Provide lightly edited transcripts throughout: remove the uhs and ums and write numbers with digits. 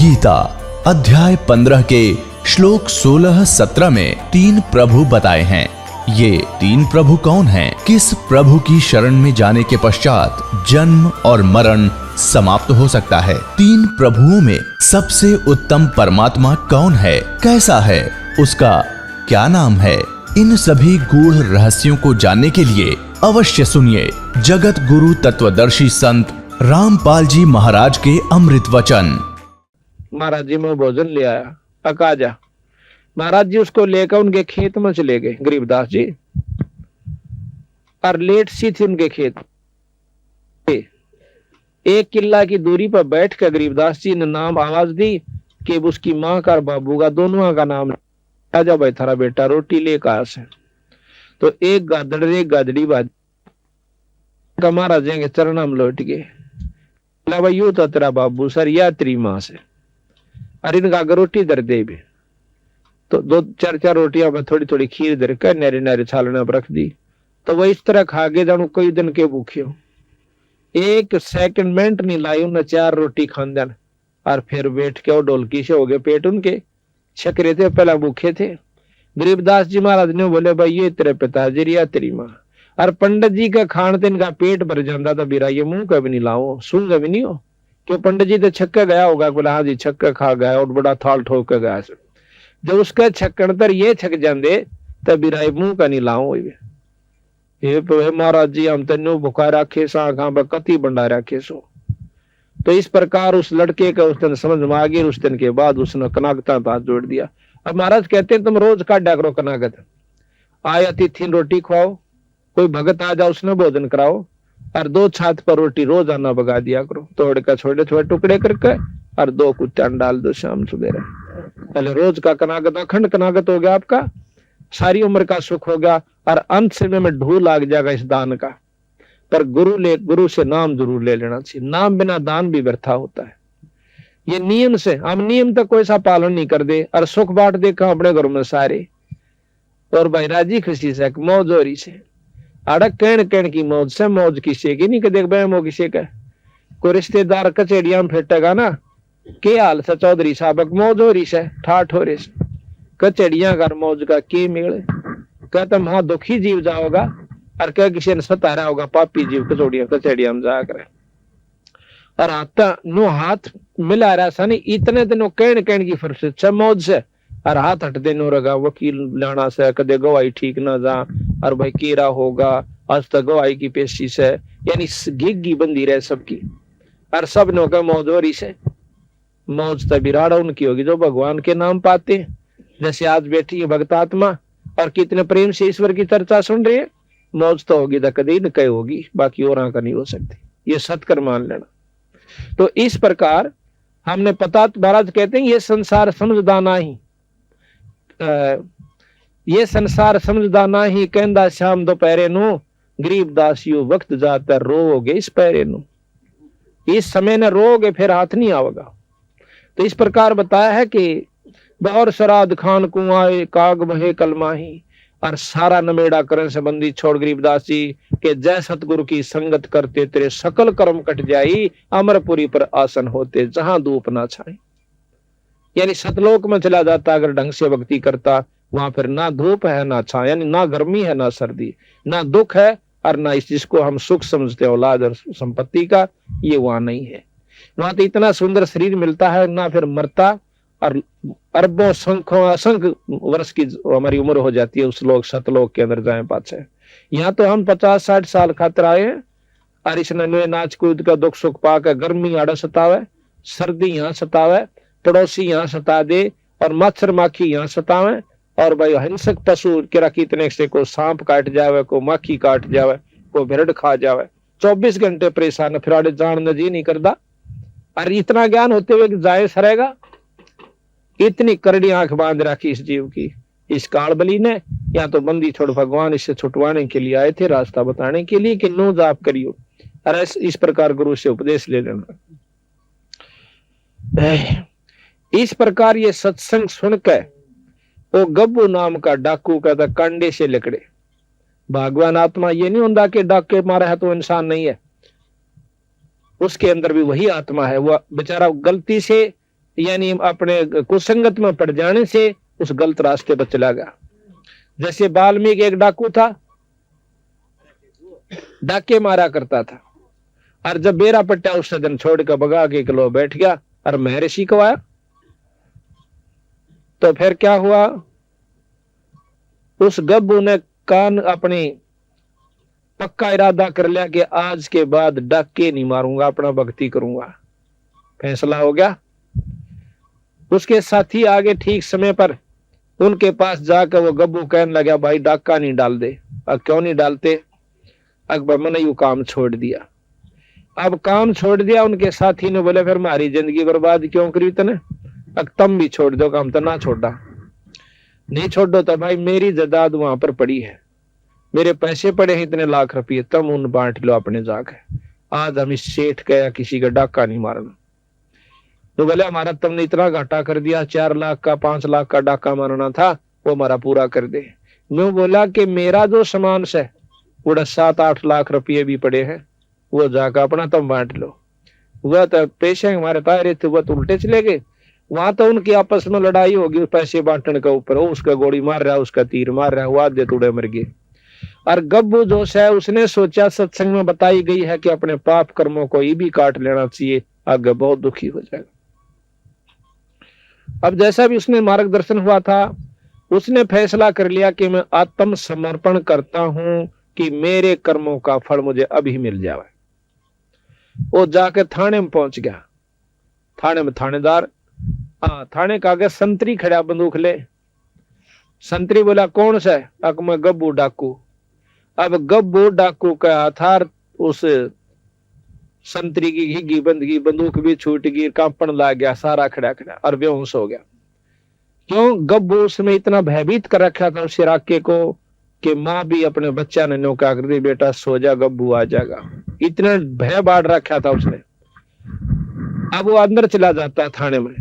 गीता अध्याय 15 के श्लोक 16-17 में 3 प्रभु बताए हैं। ये 3 प्रभु कौन हैं? किस प्रभु की शरण में जाने के पश्चात जन्म और मरण समाप्त हो सकता है? 3 प्रभुओं में सबसे उत्तम परमात्मा कौन है? कैसा है? उसका क्या नाम है? इन सभी गूढ़ रहस्यों को जानने के लिए अवश्य सुनिए जगत गुरु तत्वदर्शी संत रामपाल जी महाराज के अमृत वचन। महाराज जी में भोजन ले आया, पका जा। महाराज जी उसको लेकर उनके खेत में चले गए गरीबदास जी, और लेट सी थी उनके खेत। 1 किला की दूरी पर बैठ कर गरीबदास जी ने नाम आवाज दी कि उसकी माँ का और बाबू का दोनों का नाम आजा भाई, थारा बेटा रोटी ले कहा से। तो एक गादड़ एक गादड़ी बाज महाराज के चरणा में लौट गए। भाई यू तो तेरा बाबू सर या तेरी माँ से, अरे इनका रोटी दर दे भी। तो 2-4 रोटियां में थोड़ी थोड़ी खीर दर कर नारे नारे छालने पर रख दी। तो वह इस तरह खा गए जानू कई दिन के भूखे हो। 1 सेकंड मिनट नहीं लाई उन्हें 4 रोटी खान देन, और फिर बैठ के और ढोलकी से हो गए पेट उनके छकरे थे, पहला भूखे थे। गरीबदास जी महाराज ने बोले भाई ये तेरे पिताजी या तेरी माँ। और पंडित जी का खान तेन का पेट भर जाता था बीरा, ये मुंह कभी नहीं लाओ, सुन कभी नहीं हो। क्यों पंडित जी तो छक्का गया होगा, बोला हाँ जी छक्का खा गया और बड़ा थाल ठोक कर गया। जब उसका छक्कन तर ये छक जाते तब बीरा मुंह का नहीं लाओ। ये महाराज जी हम तेन भुखा रखे सा कति बंडा रखे सो। तो इस प्रकार उस लड़के का उस दिन समझ में आ गई। उस दिन के बाद उसने कनागता हाथ जोड़ दिया। अब महाराज कहते हैं तुम रोज काटा करो कनागत, आए अतिथि रोटी खुआओ, कोई भगत आ जाओ उसने भोजन कराओ, और 2 छात पर रोटी रोज आना बगा दिया करो, तोड़ कर छोटे छोटे टुकड़े करके, और 2 कुत्ते डाल दो शाम सवेरे। पहले रोज का कनागत अखंड कनागत हो गया आपका, सारी उम्र का सुख हो गया, और अंत समय में ढू लाग जाएगा इस दान का। पर गुरु से नाम जरूर ले लेना चाहिए, नाम बिना दान भी व्यर्था होता है। ये नियम से हम नियम तक कोई सा पालन नहीं कर दे, और सुख बांट दे कहा अपने घरों में सारे, और भाई राजी खुशी से मौज हो रही से अड़क कहन की मौज से, मौज किसी की नहीं कदे बहमो किसी का। कोई रिश्तेदार कचेड़िया में फेटेगा ना, के हाल से चौधरी साहब मौज हो रही से, ठाठ हो रही से, कचेड़िया कर मौज का के मेल। कहता वहां दुखी जीव जाओगा, और क्या किसी ने सतारा होगा पापी जीव कचेड़िया में जाकर। और आता नो हाथ मिला रहा सा नहीं, इतने दिनों कहन की फुर्सत से मौज से, और हाथ हट देनो रगा वकील लाना से, कदे गवाही ठीक ना जा, और भाई केरा होगा आज तक गवाही की पेशी से, यानी गिग्गी बंदी रहे सबकी। और सब नो का मौज हो रही से, मौज तभी राड़ा उनकी होगी जो भगवान के नाम पाते हैं। जैसे आज बैठी है भक्तात्मा और कितने प्रेम से ईश्वर की चर्चा सुन रही है, मौज तो होगी तो कभी न कहीं होगी, बाकी और का नहीं हो सकती, ये सत्कर मान लेना। तो इस प्रकार हमने पता, महाराज कहते हैं ये संसार समझदाना ही, ये संसार समझदाना ही, कहंदा शाम दोपहरे नो, गरीबदास यू वक्त जाता रोओगे इस पैरे नो, इस समय न रोओगे फिर हाथ नहीं आवेगा। तो इस प्रकार बताया है कि और श्राद्ध खान कुआए काग बहे कलमाही, और सारा नमेड़ा करण संबंधी छोड़ गरीबदास जी के जय सतगुरु की संगत करते तेरे सकल कर्म कट जाई, अमरपुरी पर आसन होते जहां धूप ना छाए। यानी सतलोक में चला जाता अगर ढंग से भक्ति करता, वहां फिर ना धूप है ना छाया, यानी ना गर्मी है ना सर्दी, ना दुख है और ना इस जिसको हम सुख समझते औलाद और संपत्ति का, ये वहां नहीं है। वहां तो इतना सुंदर शरीर मिलता है, ना फिर मरता, और अरबों असंख्य वर्ष की हमारी उम्र हो जाती है उस लोग सतलोक के अंदर जाए पाछे। यहाँ तो हम 50-60 साल खातर आए हैं, और इस नन्हे नाच कूद का दुख सुख पाकर गर्मी आड़ा सतावे, सर्दी यहाँ सतावे, पड़ोसी यहाँ सता दे, और मच्छर माखी यहाँ सतावे, और भाई हिंसक पशु किरा कितने से को सांप काट जावे, को माखी काट जावे, को भेड़ खा जावे, 24 घंटे परेशान, फिर आड़े जान जी नहीं करता। और इतना ज्ञान होते हुए जाए सरेगा, इतनी करड़ी आंख बांध रखी इस जीव की इस काल बली ने। या तो बंदी छोड़ भगवान इससे छुटवाने के लिए आए थे, रास्ता बताने के लिए कि नो जाप करियो, और इस प्रकार गुरु से उपदेश ले लेना। इस प्रकार ये सत्संग सुनकर वो गब्बू नाम का डाकू कहता कंडे से लकड़े। भगवान आत्मा ये नहीं होता कि डाके मारा है तो इंसान नहीं है, उसके अंदर भी वही आत्मा है। वह बेचारा गलती से यानी अपने कुसंगत में पड़ जाने से उस गलत रास्ते पर चला गया। जैसे वाल्मीकि एक डाकू था, डाके मारा करता था, और जब बेरा पट्टा उस सदन छोड़ कर भगा के किलो बैठ गया और महर्षि को आया, तो फिर क्या हुआ, उस गब्बू ने कान अपनी पक्का इरादा कर लिया कि आज के बाद डाके नहीं मारूंगा, अपना भक्ति करूंगा। फैसला हो गया। उसके साथी आगे ठीक समय पर उनके पास जाकर वो गब्बू कहने लगा, भाई डाका नहीं डाल दे। अब क्यों नहीं डालते? अकबर मैंने यू काम छोड़ दिया। अब काम छोड़ दिया। उनके साथी ने बोले, फिर हमारी जिंदगी बर्बाद क्यों करी तने? अब तुम भी छोड़ दो काम, तो ना छोड़ा। नहीं छोड़ो तो भाई मेरी जायदाद वहां पर पड़ी है, मेरे पैसे पड़े हैं इतने लाख रुपये, तुम उन बांट लो अपने जाके। आज हम इस सेठ का या किसी का डाका नहीं मारना। तो बोले, हमारा तुमने इतना घाटा कर दिया, 4 लाख का 5 लाख का डाका मारना था, वो हमारा पूरा कर दे। मैं बोला कि मेरा जो सामान से वो 7-8 लाख रुपये भी पड़े हैं, वो जाकर अपना तुम बांट लो। वह तो पैसे हमारे पास रहे थे, वह तो उल्टे चले गए। वहां तो उनकी आपस में लड़ाई होगी पैसे बांटने के ऊपर, वो उसका गोली मार रहा है, उसका तीर मार रहा है, वो आधे टुकड़े मर गए। और गब्बू जोश है, उसने सोचा सत्संग में बताई गई है कि अपने पाप कर्मों को ये भी काट लेना चाहिए, आगे बहुत दुखी हो जाएगा। अब जैसा भी उसने मार्गदर्शन हुआ था, उसने फैसला कर लिया कि मैं आत्म समर्पण करता हूं कि मेरे कर्मों का फल मुझे अभी मिल जाए। वो जाके थाने में पहुंच गया। थाने में थानेदार, थाने का आगे संतरी खड़ा बंदूक ले। संतरी बोला, कौन सा है? अक मैं गब्बू डाकू। अब गब्बू डाकू का हथार उस संतरी की घिगी बंदगी, बंदूक भी छूट गई, कांपन लग गया, सारा खड़ा खड़ा और बेहोश हो गया। क्यों? गब्बू उसमें इतना भयभीत कर रखा था उस इलाके को कि माँ भी अपने बच्चा ने नौका कर दी, बेटा सो जा, गब्बू आ जाएगा। इतना भय बांट रखा था उसने। अब वो अंदर चला जाता थाने में।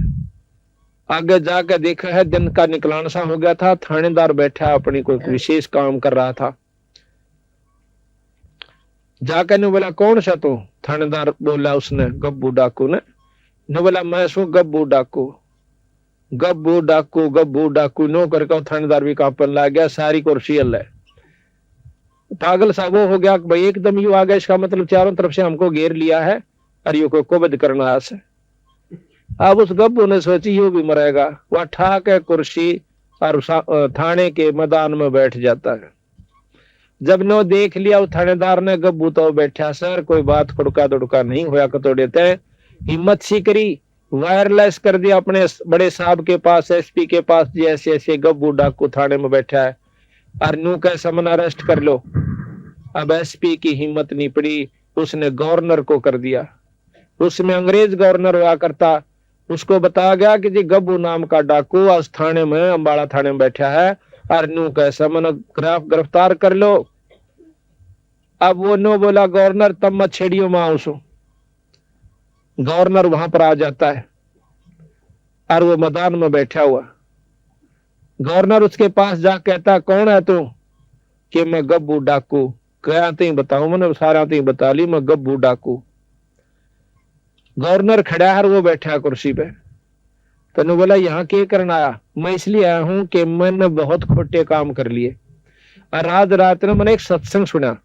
आगे जाकर देखा है दिन का निकलान सा हो गया था, थानेदार बैठा अपनी कोई विशेष काम कर रहा था। जाकर ने बोला, कौन सा तू? थानेदार बोला उसने, गब्बू डाकू ने बोला, मैं सू गब्बू डाकू। गब्बू डाकू गब्बू डाकू नो करके थानेदार भी कांपन लग गया, सारी कुर्सी हल है। पागल सा वो हो गया कि भाई एकदम यू आ गया, इसका मतलब चारों तरफ से हमको घेर लिया है और यू को कुबद करना आस है। अब उस गब्बू ने सोची यू भी मरेगा। वह ठाक है कुर्सी और थाने के मैदान में बैठ जाता है। जब नो देख लिया वो थानेदार ने, गब्बू तो बैठा, सर कोई बात खुड़का दुड़का नहीं होया तो देते हैं। हिम्मत सी करी, वायरलेस कर दिया अपने बड़े साहब के पास, एसपी के पास, जैसे ऐसे गब्बू डाकू थाने में बैठा है और नू कैसा मन अरेस्ट कर लो। अब एसपी की हिम्मत नहीं पड़ी, उसने गवर्नर को कर दिया। उसमें अंग्रेज गवर्नर हुआ करता, उसको बताया गया कि जी गब्बू नाम का डाकू आज थाने में, अम्बाड़ा थाने में बैठा है और नू कैसा मन गिरफ्तार कर लो। अब वो नो बोला, गवर्नर तब मत छेड़ियो मां उसो। गवर्नर वहां पर आ जाता है और वो मैदान में बैठा हुआ। गवर्नर उसके पास जा कहता, कौन है तू? कि मैं गब्बू डाकू। क्या ती बताऊं? मैंने सारा ती बता ली, मैं गब्बू डाकू। गवर्नर खड़ा है, वो बैठा कुर्सी पे। तनु बोला, यहाँ के करना आया? मैं इसलिए आया हूं कि मैंने बहुत खोटे काम कर लिए और आज रात ने मैंने एक सत्संग सुना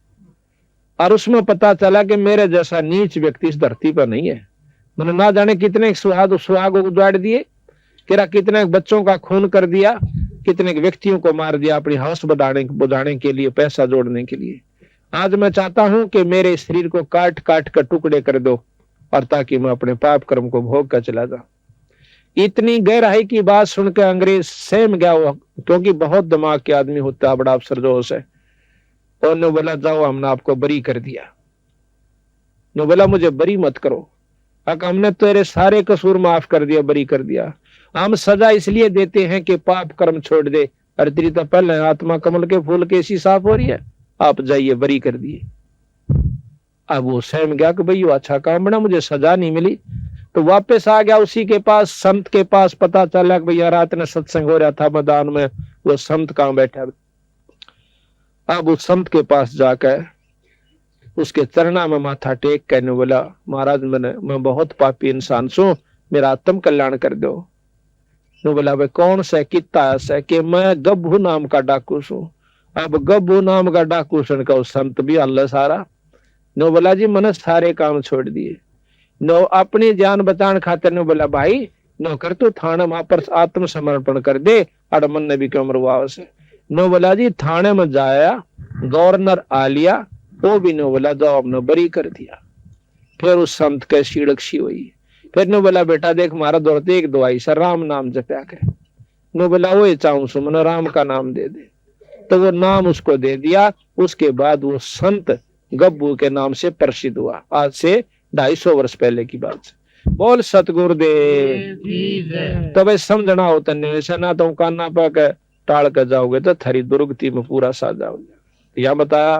और उसमें पता चला कि मेरे जैसा नीच व्यक्ति इस धरती पर नहीं है। मैंने ना जाने कितने सुहाग उजाड़ दिए, कितने बच्चों का खून कर दिया, कितने व्यक्तियों को मार दिया अपनी हौस बुझाने के लिए, पैसा जोड़ने के लिए। आज मैं चाहता हूं कि मेरे शरीर को काट काट कर टुकड़े कर दो और ताकि मैं अपने पाप कर्म को भोग कर चला जाऊं। इतनी गहराई की बात सुनकर अंग्रेज सहम गया हुआ, क्योंकि बहुत दिमाग के आदमी होता है, बड़ा अफसर जोश है। और ने बोला, जाओ हमने आपको बरी कर दिया। ने बोला, मुझे बरी मत करो, हमने तेरे सारे कसूर माफ कर दिया, बरी कर दिया। हम सजा इसलिए देते हैं कि पाप कर्म छोड़ दे, और तेरी तो पहले आत्मा कमल के फूल के ऐसी साफ हो रही है, आप जाइए, बरी कर दिए। अब वो सहम गया कि भाई अच्छा काम बना, मुझे सजा नहीं मिली। तो वापस आ गया उसी के पास, संत के पास। पता चला कि भैया रात में सत्संग हो रहा था मैदान में, वो संत कहाँ बैठा। अब उस संत के पास जाकर उसके चरणा में माथा टेक कहने बोला, महाराज मैं बहुत पापी इंसान सू, मेरा आत्म कल्याण कर दो। नो बोला भाई कौन सा कितना है कि मैं गब्भू नाम का डाकू सू। अब गब्भू नाम का डाकू सुन का संत भी अल्लाह सारा। नो बोला जी मैंने सारे काम छोड़ दिए। नो अपनी जान बचाने खातिर नो बोला भाई नो कर तू थाने में पर आत्मसमर्पण कर दे अड़मन ने भी क्यों मरवाओ से। नो बोला जी थाने में जाया गवर्नर आ लिया वो भी नो बोला जाओ अपने बरी कर दिया। फिर उस संत के सीड़क सी हुई। फिर नो बोला बेटा देख मारा दौड़ते एक दवाई सर राम नाम जपया के। नो बोला वो चाहूं सु मैंने राम का नाम दे दे। तो वो नाम उसको दे दिया। उसके बाद वो संत गब्बू के नाम से प्रसिद्ध हुआ। आज से 250 वर्ष पहले की बात है। बोल सतगुरुदेव। तो भाई समझना हो तन्ने से ना तो काना पाक टाल कर जाओगे तो थरी दुर्गति में पूरा साथ जाओगे। यह बताया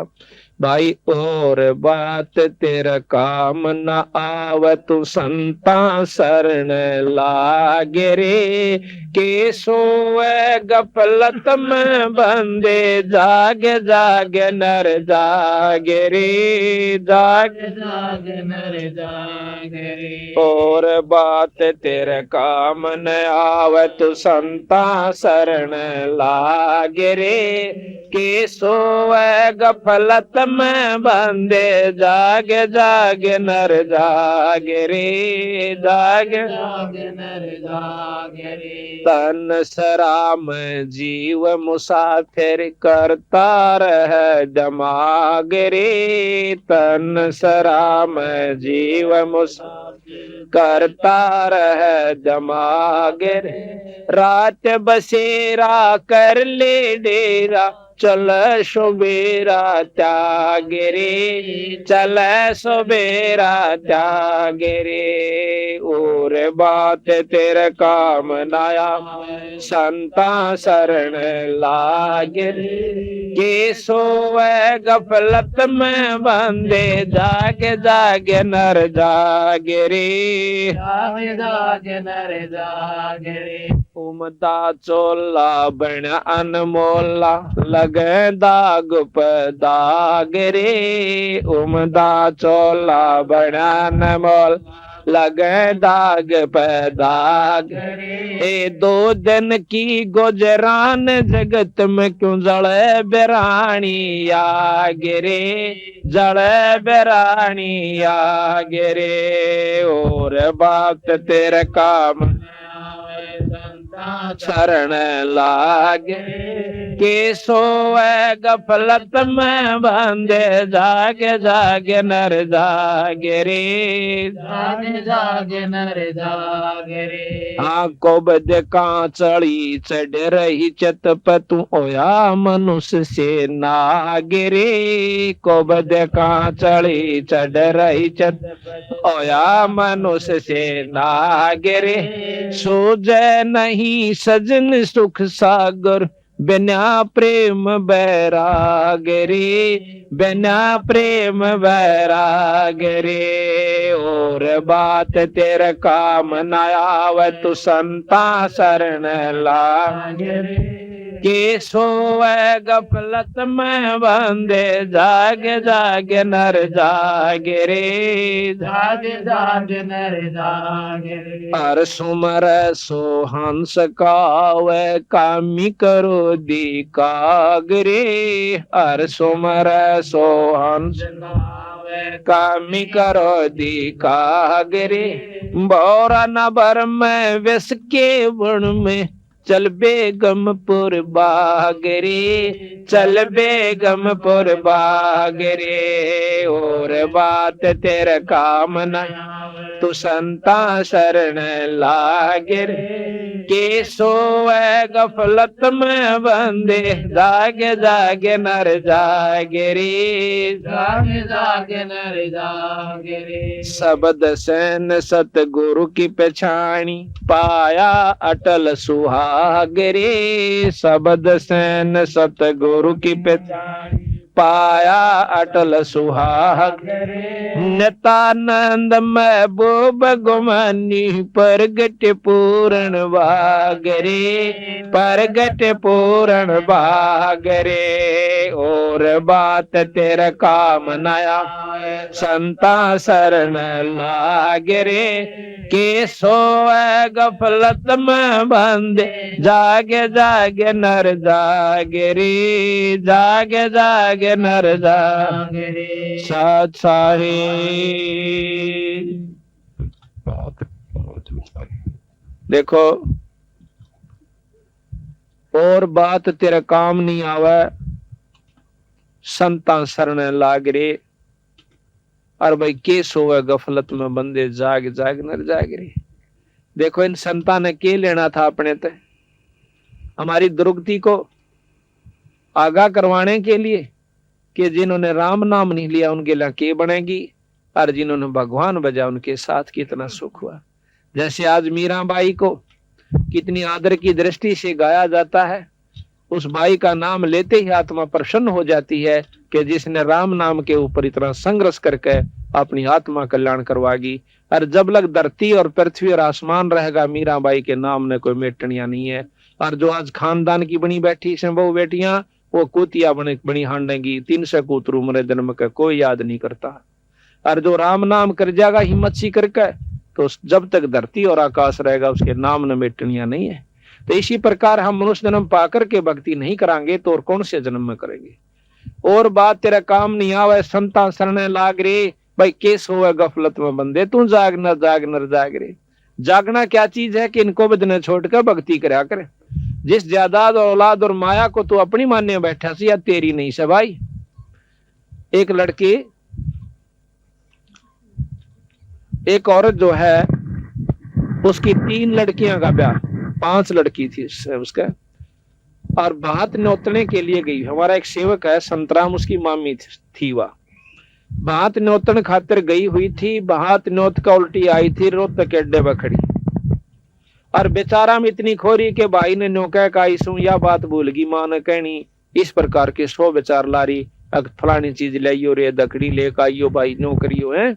भाई और बात तेरा काम न आव तू संता शरण लागे रे के सोए गफलत में बंदे जागे जागे नर जागे रे जागे जागे नर जागे रे। और बात तेरे काम न आव तू संता शरण लागे रे के सोए गफलत में बंदे जागे जागे नर जागे रे जागे जागे नर जागे रे। तन सराम जीव मुसाफिर करता रह जमागे रे। तन सराम जीव मुसाफिर करता रह जमागे रे। रात बसेरा कर ले डेरा चल सुबेरा त्यागे रे चल सुबेरा त्यागे रे। और बात तेरे काम नाया संता शरण लागे रे के सोए गफलत में बंदे जागे जागे नर जागे रे जागे जागे नर जागे रे। उमदा चोला बन अनमोला लगे दाग पे दाग रे। उमदा चोला बन अनमोल लगे दाग पे दाग रे। 2 दिन की गुजरान जगत में क्यों जड़े बेरानी आगे रे जड़े बेरानी आगे रे। और बात तेरे काम शरण लागे के सोए गफलत में बंदे जागे जागे नर जागे रे जागे जागे नर जागे रे। आंखों बद कांचड़ी चढ़ रही चत पे तू ओया मनुष्य से नागे रे। को बद कांचड़ी चढ़ रही चत ओया मनुष्य से नागे रे। सूझे नहीं सजन सुख सागर बिना प्रेम बैराग रे बिना प्रेम बैराग रे। और बात तेरे काम न आवे तू संता शरण लागे रे के सोए गफलत में बंदे जागे जागे नर जागे रे जागे जागे नर जागे रे। हर सुमर सो हंस कावे कामी करो दिकाग रे। हर सुमर सो हंस कामी करो दिकाग रे। बोरा नबर में विष के वन में चल बेगमपुर बागरे चल बेगमपुर बागरे। और बात तेरे काम न तू संता शरण लागे रे के सोए गफलत में बंदे जागे जागे नर जागे रे जागे जागे नर जागे रे। शब्द सैन सतगुरु की पहचानी पाया अटल सुहाग रे। शब्द सैन सतगुरु की पहचानी पाया अटल सुहाग नितानंद महबूब गुमानी प्रगट पूर्ण भागरे प्रगट पूर्ण भागरे। और बात तेरा काम नया संता शरण लागरे के सोए गफलत में बंदे जागे जागे नर जागे रे जागे जागे नर जागे रे सत साहे। देखो और बात तेरा काम नहीं आवे संता शरण लाग रे। और भाई के सोवे गफलत में बंदे जाग जाग नर जाग रे। देखो इन संता ने के लेना था अपने ते हमारी दुर्गति को आगाह करवाने के लिए कि जिन्होंने राम नाम नहीं लिया उनके लिए के बनेगी और जिन्होंने भगवान बजा उनके साथ कितना सुख हुआ। जैसे आज मीराबाई को कितनी आदर की दृष्टि से गाया जाता है, उस बाई का नाम लेते ही आत्मा प्रसन्न हो जाती है कि जिसने राम नाम के ऊपर इतना संघर्ष करके अपनी आत्मा कल्याण करवागी। और जब लग धरती और पृथ्वी और आसमान रहेगा मीराबाई के नाम ने कोई मेटनिया नहीं है। और जो आज खानदान की बनी बैठी से वो बेटियां वो कुतिया बनी हांडेंगी 300 कूतरू मरे जन्म का कोई याद नहीं करता। और जो राम नाम कर जाएगा हिम्मत सी करके तो जब तक धरती और आकाश रहेगा उसके नाम न मेटनिया नहीं है। तो इसी प्रकार हम मनुष्य जन्म पाकर के भक्ति नहीं करांगे तो और कौन से जन्म में करेंगे। और बात तेरा काम नहीं आवे संता शरण लाग रे भाई केस होवे गफलत में बंदे तू जाग नर जाग रे। जागना क्या चीज है कि इनको बदने छोड़कर भक्ति करा करे। जिस जायदाद और औलाद और माया को तू अपनी मानने बैठा सी या तेरी नहीं से भाई। एक लड़की एक औरत जो है उसकी 3 लड़कियां का ब्याह 5 लड़की थी उसका और भात नोतने के लिए गई। हमारा एक सेवक है संतराम उसकी मामी थी वह भात नोतन खातिर गई हुई थी। भात नोत का उल्टी आई थी रोत के अड्डे पर खड़ी और बेचारा में इतनी खोरी के भाई ने नौका का या बात भूल गई मां ने कहनी। इस प्रकार के 100 बेचार लारी फलानी चीज लाइयो रे दकड़ी लेकर आइयो भाई नौकरियो है।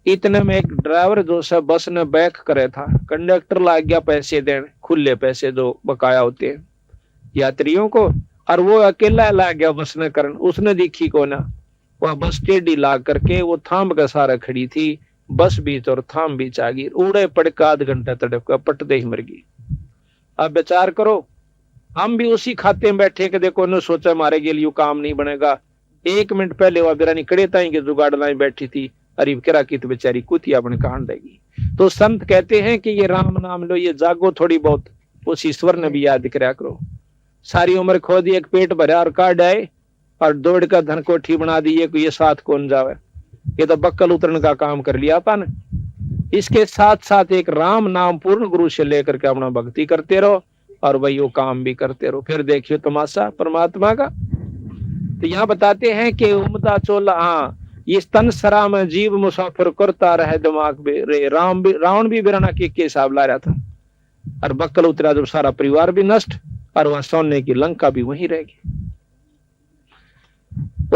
इतने में एक ड्राइवर जो सब बस ने बैक करे था कंडक्टर लाग गया पैसे देने खुले पैसे जो बकाया होते हैं यात्रियों को और वो अकेला लाग गया बस ने करन। उसने देखी को ना वह बस टेढ़ी लाग करके वो थाम का सारा खड़ी थी बस बीच और थाम बीच आ गई। उड़े पड़का आध घंटा तड़प का पटदे ही मर गई। अब विचार करो हम भी उसी खाते में बैठे के देखो ने सोचा हमारे के लिए काम नहीं बनेगा। 1 मिनट पहले वह बिरानी कड़े ताई के जुगाड़ लाई बैठी थी अरे करा की तो बेचारी कुतिया अपने कांड देगी। तो संत कहते हैं कि ये राम नाम लो ये जागो थोड़ी बहुत उस ईश्वर ने भी याद कराया करो। सारी उम्र खो दी एक पेट भरा और काट आए और दौड़ का धन कोठी बना दी ये साथ कौन जावे। ये तो बक्कल उतरने का काम कर लिया अपन। इसके साथ साथ एक राम नाम पूर्ण गुरु से लेकर के अपना भक्ति करते रहो और वही वो काम भी करते रहो फिर देखियो तमाशा परमात्मा का। तो यहाँ बताते हैं कि उमदा चोला हाँ ये स्तन सरा में जीव मुसाफिर करता रहे दिमाग में रे रावण भी बिराना के हिसाब ला रहा था और बक्कल उतरा जब सारा परिवार भी नष्ट और वहां सोने की लंका भी वहीं रहेगी।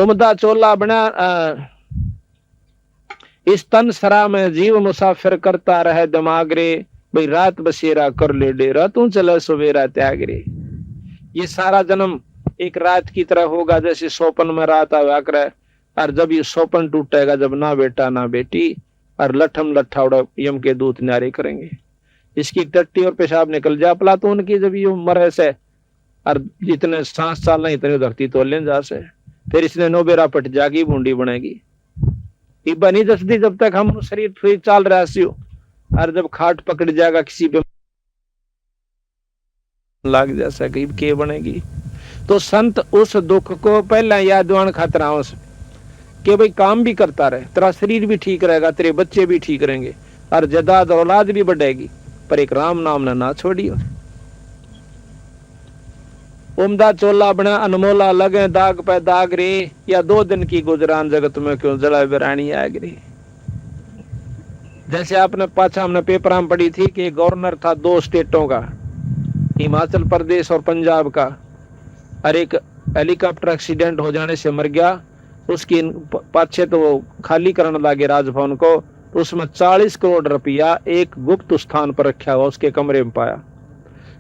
उमदा चोला बना इस तन सरा में जीव मुसाफिर करता रहे दिमाग रे भाई रात बसेरा कर ले डेरा तू चला सवेरा त्याग रे। ये सारा जन्म एक रात की तरह होगा जैसे सोपन में रात आया करे और जब ये सोपन टूटेगा जब ना बेटा ना बेटी और लठम लट्ठावड़ा यम के दूत न्यारे करेंगे। इसकी टट्टी और पेशाब निकल जा पला तो उनकी जब ये मरे से और जितने 7 साल नहीं इतने धरती तो लें जा से फिर इसने 9 बेरा पट जागी बूंदी बनेगी। इब्बा नहीं दसदी जब तक हम शरीर ठीक चल रहा सी और जब खाट पकड़ जाएगा किसी पे लाग जा सके के बनेगी। तो संत उस दुख को पहला यादवान खतराओं से कि भाई काम भी करता रहे तेरा शरीर भी ठीक रहेगा तेरे बच्चे भी ठीक रहेंगे और जदाद औलाद भी बढ़ेगी पर एक राम नाम ना छोड़ियो। उमदा चोला बना अनमोला लगे दाग पे दाग रे या 2 दिन की गुजरान जगत में क्यों जला बिरानी आग रे। जैसे आपने पाछा हमने पेपर में पढ़ी थी कि गवर्नर था 2 स्टेटों का हिमाचल प्रदेश और पंजाब का और एक हेलीकॉप्टर एक्सीडेंट हो जाने से मर गया उसकी पाछे तो वो खाली करने लगे राजभवन को, तो उसमें 40 करोड़ रुपया एक गुप्त स्थान पर रखा हुआ उसके कमरे में पाया,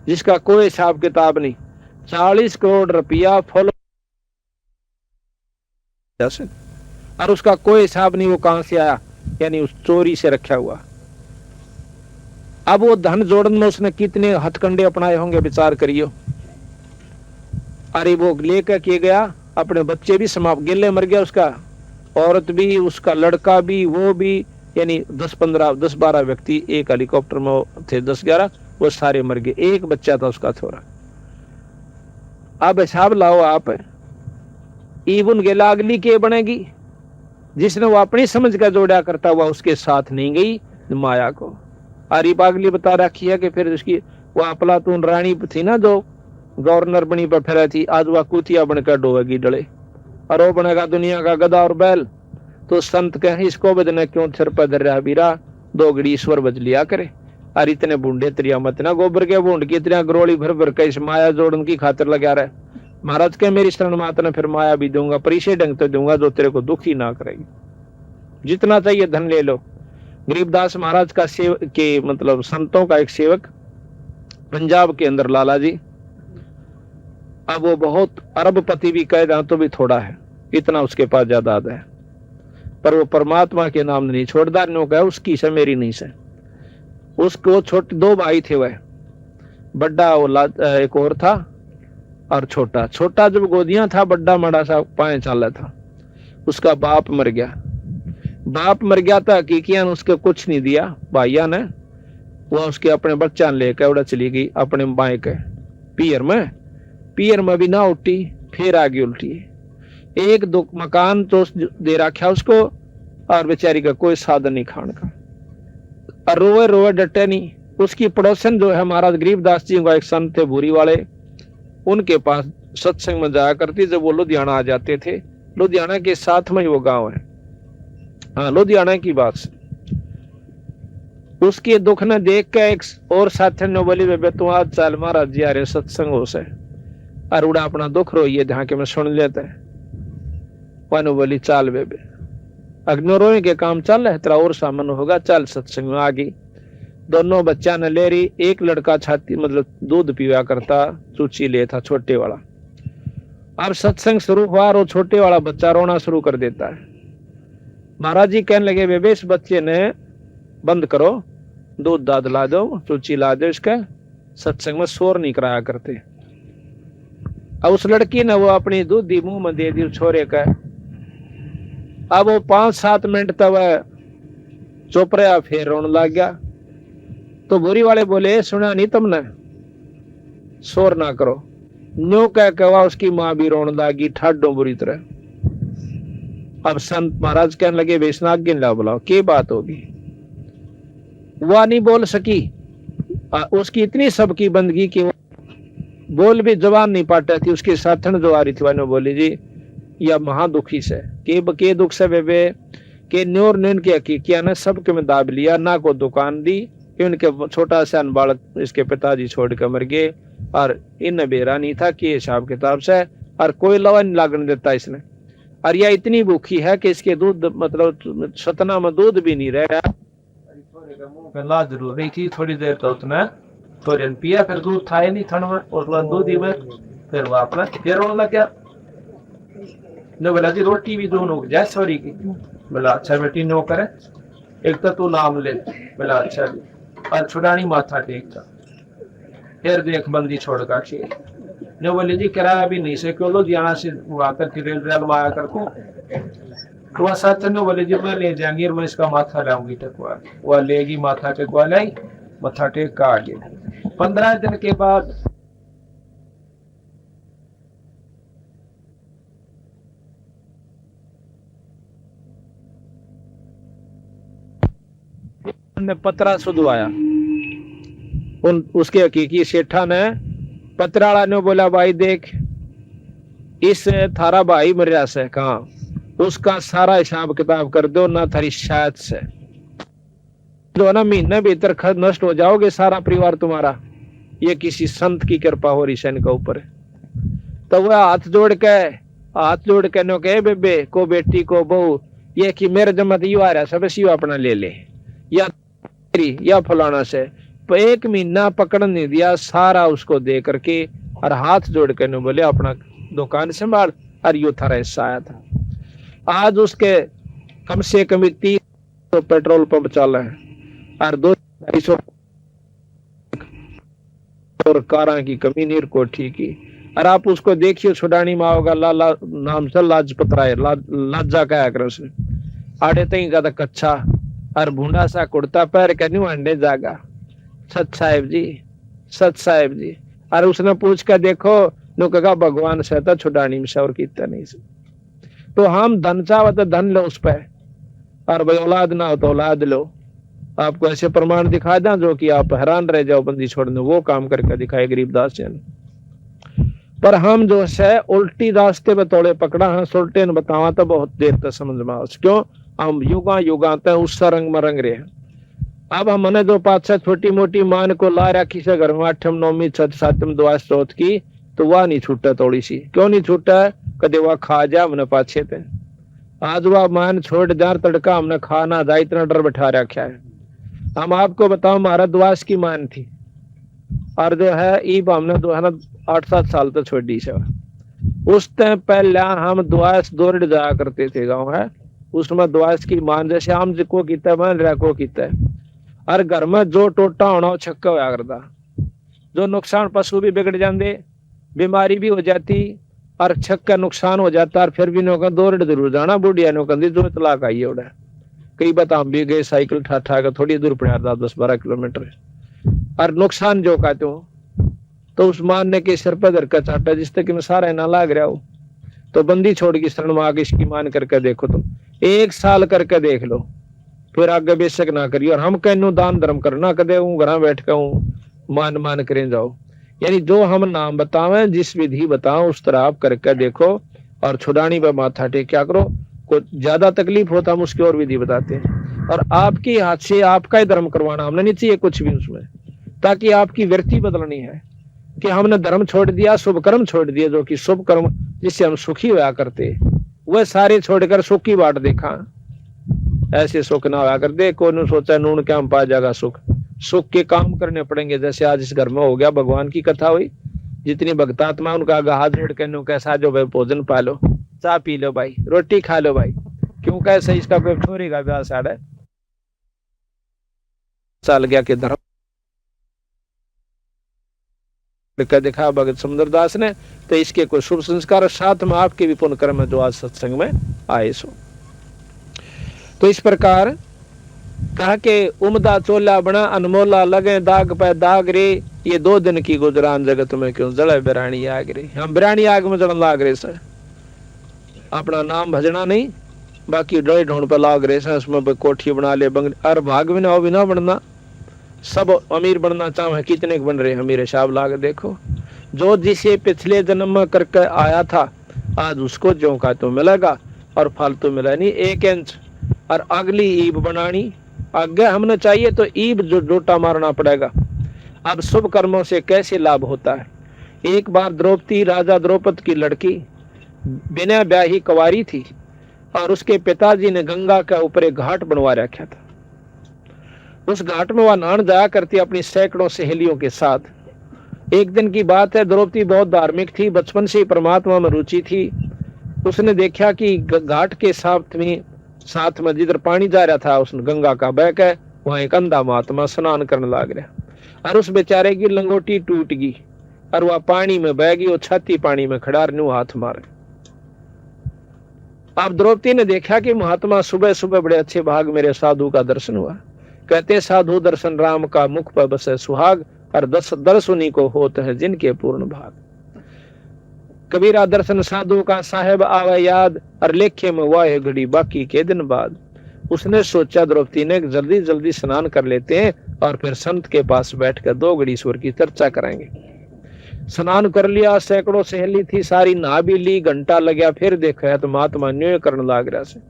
जिसका कोई हिसाब किताब नहीं। 40 करोड़ रुपया फॉलो, और उसका कोई हिसाब नहीं वो कहां से आया, यानी उस चोरी से रखा हुआ। अब वो धन जोड़न में उसने कितने हथकंडे अपनाए होंगे, विचार करियो। अरे वो लेकर के गया, अपने बच्चे भी समाप्त, गिले मर गया उसका, औरत भी, उसका लड़का भी, वो भी, यानी 10-12 व्यक्ति एक हेलीकॉप्टर में थे, 10-11, वो सारे मर गए। एक बच्चा था उसका थोड़ा। अब हिसाब लाओ आप, ईबुन गेलागली के बनेगी, जिसने वो अपनी समझ का जोड़ा करता हुआ उसके साथ नहीं गई माया को। अरे पागली बता रखी है कि फिर उसकी वो अफलातून रानी थी ना, जो गवर्नर बनी पर फिर थी, आज वह कुतिया बनकर डोएगी डले, और वो बनेगा दुनिया का गधा और बैल। तो संत कहे इसको बदने क्यों सिर पर धर रहा बीरा, दो घड़ी ईश्वर बज लिया करे। और इतने बूंदे त्रिया मत ना, गोबर के बूंद की इतना गरोली भर भर के इस माया जोड़न की खातिर लगा रहे। महाराज के मेरी शरण मात ने फिर माया भी दूंगा, पर इसे ढंग तो दूंगा जो तेरे को दुखी ना करेगी। जितना चाहिए धन ले लो। गरीबदास महाराज का सेवक के मतलब संतों का एक सेवक पंजाब के अंदर लाला जी, अब वो बहुत अरबपति भी कह रहा तो भी थोड़ा है, इतना उसके पास जायदाद है, पर वो परमात्मा के नाम नहीं छोड़दा। नो कहा उसकी से मेरी नहीं से। उसको छोटे 2 भाई थे, वह बड़ा वो एक और था, और छोटा छोटा जब गोदियां था, बड़ा मड़ा सा 5 साल था। उसका बाप मर गया। बाप मर गया था, हकीकियान उसके कुछ नहीं दिया भाइया ने। वह उसके अपने बच्चा लेकर उड़ा चली गई अपने बाएं के पियर में भी ना उठी, फिर आगे उल्टी। 1-2 मकान तो दे रखा उसको, और बेचारी का कोई साधन नहीं खाने का, और रोए रोए डटे नहीं। उसकी पड़ोसन जो है महाराज गरीबदास जी का एक संत थे भूरी वाले, उनके पास सत्संग में जाया करती। जब वो लुधियाना आ जाते थे, लुधियाना के साथ में ही वो गांव है, हाँ लुधियाना की बात से। उसके दुख ने देख के एक और साथी ने बोली, बेबे तू आज चल महाराज जी आ रहे सत्संग हो से, और उड़ा अपना दुख रोइए जहाँ के मैं सुन लेते हैं। वानु बोली चाल बेबे, अग्नो रोए के काम चल रहा है, तेरा और सामान होगा, चल सत्संग में आ गई। दोनों बच्चा ने ले रही। एक लड़का छाती मतलब दूध पीवा करता, चूची ले था छोटे वाला। अब सत्संग शुरू हुआ और वो छोटे वाला बच्चा रोना शुरू कर देता है। महाराज जी कहने लगे, बेबे इस बच्चे ने बंद करो, दूध दाद ला दो, चूची ला दो, इसका सत्संग में शोर नहीं कराया करते। अब उस लड़की ने वो अपनी दूधी मुंह में दे दी छोरे का। अब वो 5-7 मिनट तक चुप रहा, फिर रोने लग गया। तो बुरी वाले बोले, सुना नहीं तुमने, शोर ना करो। न्यू कह के उसकी माँ भी रोने लगी ठाडो बुरी तरह। अब संत महाराज कहने लगे, वैष्णव गिन ला, बुलाओ क्या बात होगी। वह नहीं बोल सकी, उसकी इतनी सबकी बंदगी की बोल भी जवान नहीं पाता थी। उसके साथन जो आ रही थी वह बोली, जी यह महादुखी से के दुख से बेबे के न्योर ने इनके हकीकिया ने सबके में दाब लिया, ना को दुकान दी, इनके छोटा सा बालक इसके पिताजी छोड़ कर मर गए, और इन बेरा नहीं था कि हिसाब किताब से, और कोई लवा नहीं लागने देता इसने। और यह इतनी भूखी है कि इसके दूध मतलब सतना में दूध भी नहीं रहा। ला जरूर नहीं थी, थोड़ी देर तो उसने थोड़ी पिया, फिर दूध था ही नहीं थन में, और दूध ही में फिर वो अपना फिर रोने लग गया। ने बोला जी रोटी भी दोनों जाए सॉरी की। बोला अच्छा बेटी नो करे, एक तो तू नाम ले। बोला अच्छा जी, और छुड़ानी माथा टेकता, फिर देख बंदी छोड़ का चाहिए। ने बोले जी किराया भी नहीं से क्यों लो, जाना से वो आकर के रेल आया कर को। तो वह साथ ने बोले जी मैं ले जाएंगे, मैं इसका माथा लाऊंगी टकवा। वह लेगी माथा टेकवा लाई, माथा टेक का आगे। 15 दिन के बाद ने पतरा सुधवाया। उसके हकीकी सेठा ने पतराला ने बोला, भाई देख इस थारा भाई मरिया से कहा, उसका सारा हिसाब किताब कर दो ना, थारी शायद से जो ना महीने भीतर खर्च नष्ट हो जाओगे सारा परिवार तुम्हारा। ये किसी संत की कृपा हो रही सैन के ऊपर। तो वह हाथ जोड़ के हाथ जोड़ के नो कहे बेबे को बेटी को बहू ये कि मेरे जमत यू आ रहा सब यू अपना ले ले या फलाना से। तो 1 महीना पकड़ नहीं दिया, सारा उसको दे करके और हाथ जोड़ के नो बोले अपना दुकान संभाल, और यू थारा हिस्सा आया था। आज उसके कम से कम 30 पेट्रोल पंप चल है और 200 और कारा की कमी नीर कोठी की। और आप उसको देखिए छुडानी में होगा लाला नाम से लाजपत राय लाजा कहा कर उसने आड़े तई का कच्चा और भूडा सा कुर्ता पैर के न्यू अंडे जागा सच साहेब जी। और उसने पूछ कर देखो नो कहा भगवान से था छुडानी में से और कितना नहीं से। तो हम धन चाहो तो धन लो उस पर, और भाई औलाद ना हो तो औलाद लो। आपको ऐसे प्रमाण दिखा दें जो कि आप हैरान रह जाओ बंदी छोड़ने, वो काम करके दिखाए गरीबदास जी ने। पर हम जो है उल्टी रास्ते पे तोड़े पकड़ा है, सुलटे ने बतावा तो बहुत देर तक समझ में आओ क्यों हम युगा उस रंग में रंग रहे हैं। अब हमने जो 5-6 छोटी मोटी मान को ला रखी से घर में 8वीं 9वीं 7वीं दुआ स्रोत की, तो वह नहीं छूटा थोड़ी सी। क्यों नहीं छूटा है? कदे वह खा जा हमने पाछे थे। आज वह मान छोड़ जार तड़का हमने खाना जा, इतना डर बैठा रखा है। हम आपको बताओ हमारा दुआस की मान थी, और जो है ईब हमने जो है ना 8-7 साल तक छोड़ी से। उस टाइम पहले हम दुआस दौड़ जाया करते थे गाँव है, उसमें दुआस की मान जैसे आम जिको किता है मान रखो किता है। और घर में जो टोटा होना वो छक्का होया करता, जो नुकसान पशु भी बिगड़ जाते, बीमारी भी हो जाती और छक्का नुकसान हो जाता। और फिर भी नौका दौड़ जरूर जाना बुढ़िया नौका जो तलाक आई है उड़ा। कई बात हम भी गए साइकिल ठा कर थोड़ी दूर पड़ा था 10-12 किलोमीटर, और नुकसान जो कहते हो तो उस मानने के सिर पर धरका चाटा जिस तक में सारा ना लाग रहा हो। तो बंदी छोड़ की शरण में आगे इसकी मान करके देखो, तुम 1 साल करके देख लो, फिर आगे बेशक ना करियो। और हम कहनो दान धर्म करना कदे हूँ घर बैठ के हूँ मान करें जाओ। यानी जो हम नाम बतावे जिस विधि बताओ उस तरह आप करके देखो, और छुड़ानी पर माथा टेक क्या करो। को ज्यादा तकलीफ होता हम उसकी और विधि बताते हैं, और आपके हाथ से आपका ही धर्म करवाना हमने नहीं चाहिए कुछ भी उसमें, ताकि आपकी वृत्ति बदलनी है कि हमने धर्म छोड़ दिया, शुभ कर्म छोड़ दिया, जो कि शुभ कर्म जिससे हम सुखी हुआ करते वह सारे छोड़कर सुख की बाट देखा। ऐसे सुख ना हुआ कर दे को सोचा नून क्या हम पा जाएगा सुख। सुख के काम करने पड़ेंगे। जैसे आज इस घर में हो गया भगवान की कथा हुई, जितनी भक्तात्मा उनका हाथ जोड़ के कैसा जो भाई भोजन पा लो, चाय पी लो भाई, रोटी खा लो भाई, क्यों कैसे इसका कोई छोरी का ब्याह साढ़े साल गया कि धर्म दिखा भगत सुंदरदास ने। तो इसके कोई शुभ संस्कार साथ में आपके भी पुण्य कर्म जो आज सत्संग में आए सो। तो इस प्रकार कहा के उमदा चोला बना अनमोला लगे दाग पे दाग रे, ये 2 दिन की गुजरान जगत में क्यों जले बिरानी आग रे। हम बिरानी आग में जलन लाग रहे सर, अपना नाम भजना नहीं, बाकी डोई ढूंढ पे लाग रहे सर। उसमें कोठी बना ले बंगली, और भाग भी ना हो भी ना बनना, सब अमीर बनना चाहे कितने बन रहे अमीर हिसाब लाग देखो। जो जिसे पिछले जन्म में करके आया था आज उसको जो का तो मिलेगा, और फालतू मिला नहीं 1 इंच। और अगली ईब बनानी आगे हमने चाहिए तो ईब जो जोटा मारना पड़ेगा। अब शुभ कर्मों से कैसे लाभ होता है। एक बार द्रौपदी राजा द्रौपद की लड़की बिना ब्याही कुंवारी थी, और उसके पिताजी ने गंगा के ऊपर एक घाट बनवा रखा था। उस घाट में वह नहाने जाया करती अपनी सैकड़ों सहेलियों के साथ। एक दिन की बात है, द्रौपदी बहुत धार्मिक थी, बचपन से ही परमात्मा में रुचि थी। उसने देखा कि घाट के साथ में जिधर पानी जा रहा था उस गंगा का बह के वहां एक अंधा महात्मा स्नान करने लग रहा, और उस बेचारे की लंगोटी टूट गई और वह पानी में बह गई, वो छाती पानी में खड़ा न्यू हाथ मारे। अब द्रौपदी ने देखा कि महात्मा सुबह सुबह बड़े अच्छे भाग मेरे साधु का दर्शन हुआ। कहते साधु दर्शन राम का मुख पर बसे सुहाग, और दर्शनी को होते हैं जिनके पूर्ण भाग। कबीरा दर्शन साधु का साहेब आवे याद, और लेखे में वाह घड़ी बाकी के दिन बाद। उसने सोचा द्रौपदी ने जल्दी जल्दी स्नान कर लेते हैं और फिर संत के पास बैठकर 2 घड़ी ईश्वर की चर्चा करेंगे। स्नान कर लिया, सैकड़ों सहेली थी, सारी नहा भी ली, घंटा लगा, फिर देखा तो महात्मा न्याय करने लग रहा से।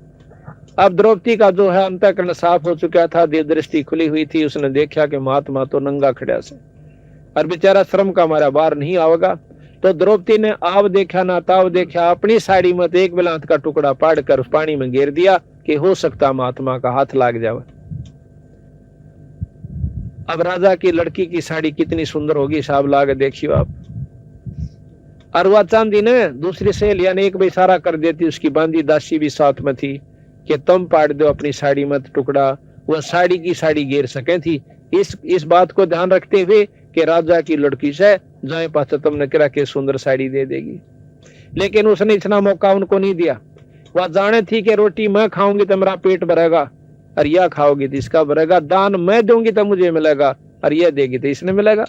अब द्रौपदी का जो है अंतःकरण साफ हो चुका था, देह दृष्टि खुली हुई थी। उसने देखा कि महात्मा तो नंगा खड़ा से, और बेचारा श्रम का हमारा बार नहीं आवेगा। तो द्रौपदी ने आव देखा ना ताव देखा, अपनी साड़ी में एक बिलात का टुकड़ा पाड़ कर उस पानी में गिर दिया कि हो सकता महात्मा का हाथ लाग जाए। अब राजा की लड़की की साड़ी कितनी सुंदर होगी, साहब लाग देखियो आप। और वह चांदी ने दूसरी सहेलिया ने एक इशारा कर देती, उसकी बांदी दासी भी साथ में थी कि तुम पाड़ दो अपनी साड़ी में टुकड़ा, वह साड़ी की साड़ी गिर सके थी। इस बात को ध्यान रखते हुए कि राजा की लड़की से जाए पास तुमने करा के सुंदर साड़ी दे देगी, लेकिन उसने इतना मौका उनको नहीं दिया। वह जाने थी कि रोटी मैं खाऊंगी तो मेरा पेट भरेगा, और यह खाओगी तो इसका भरेगा, दान मैं दूंगी तो मुझे मिलेगा, और यह देगी तो इसने मिलेगा।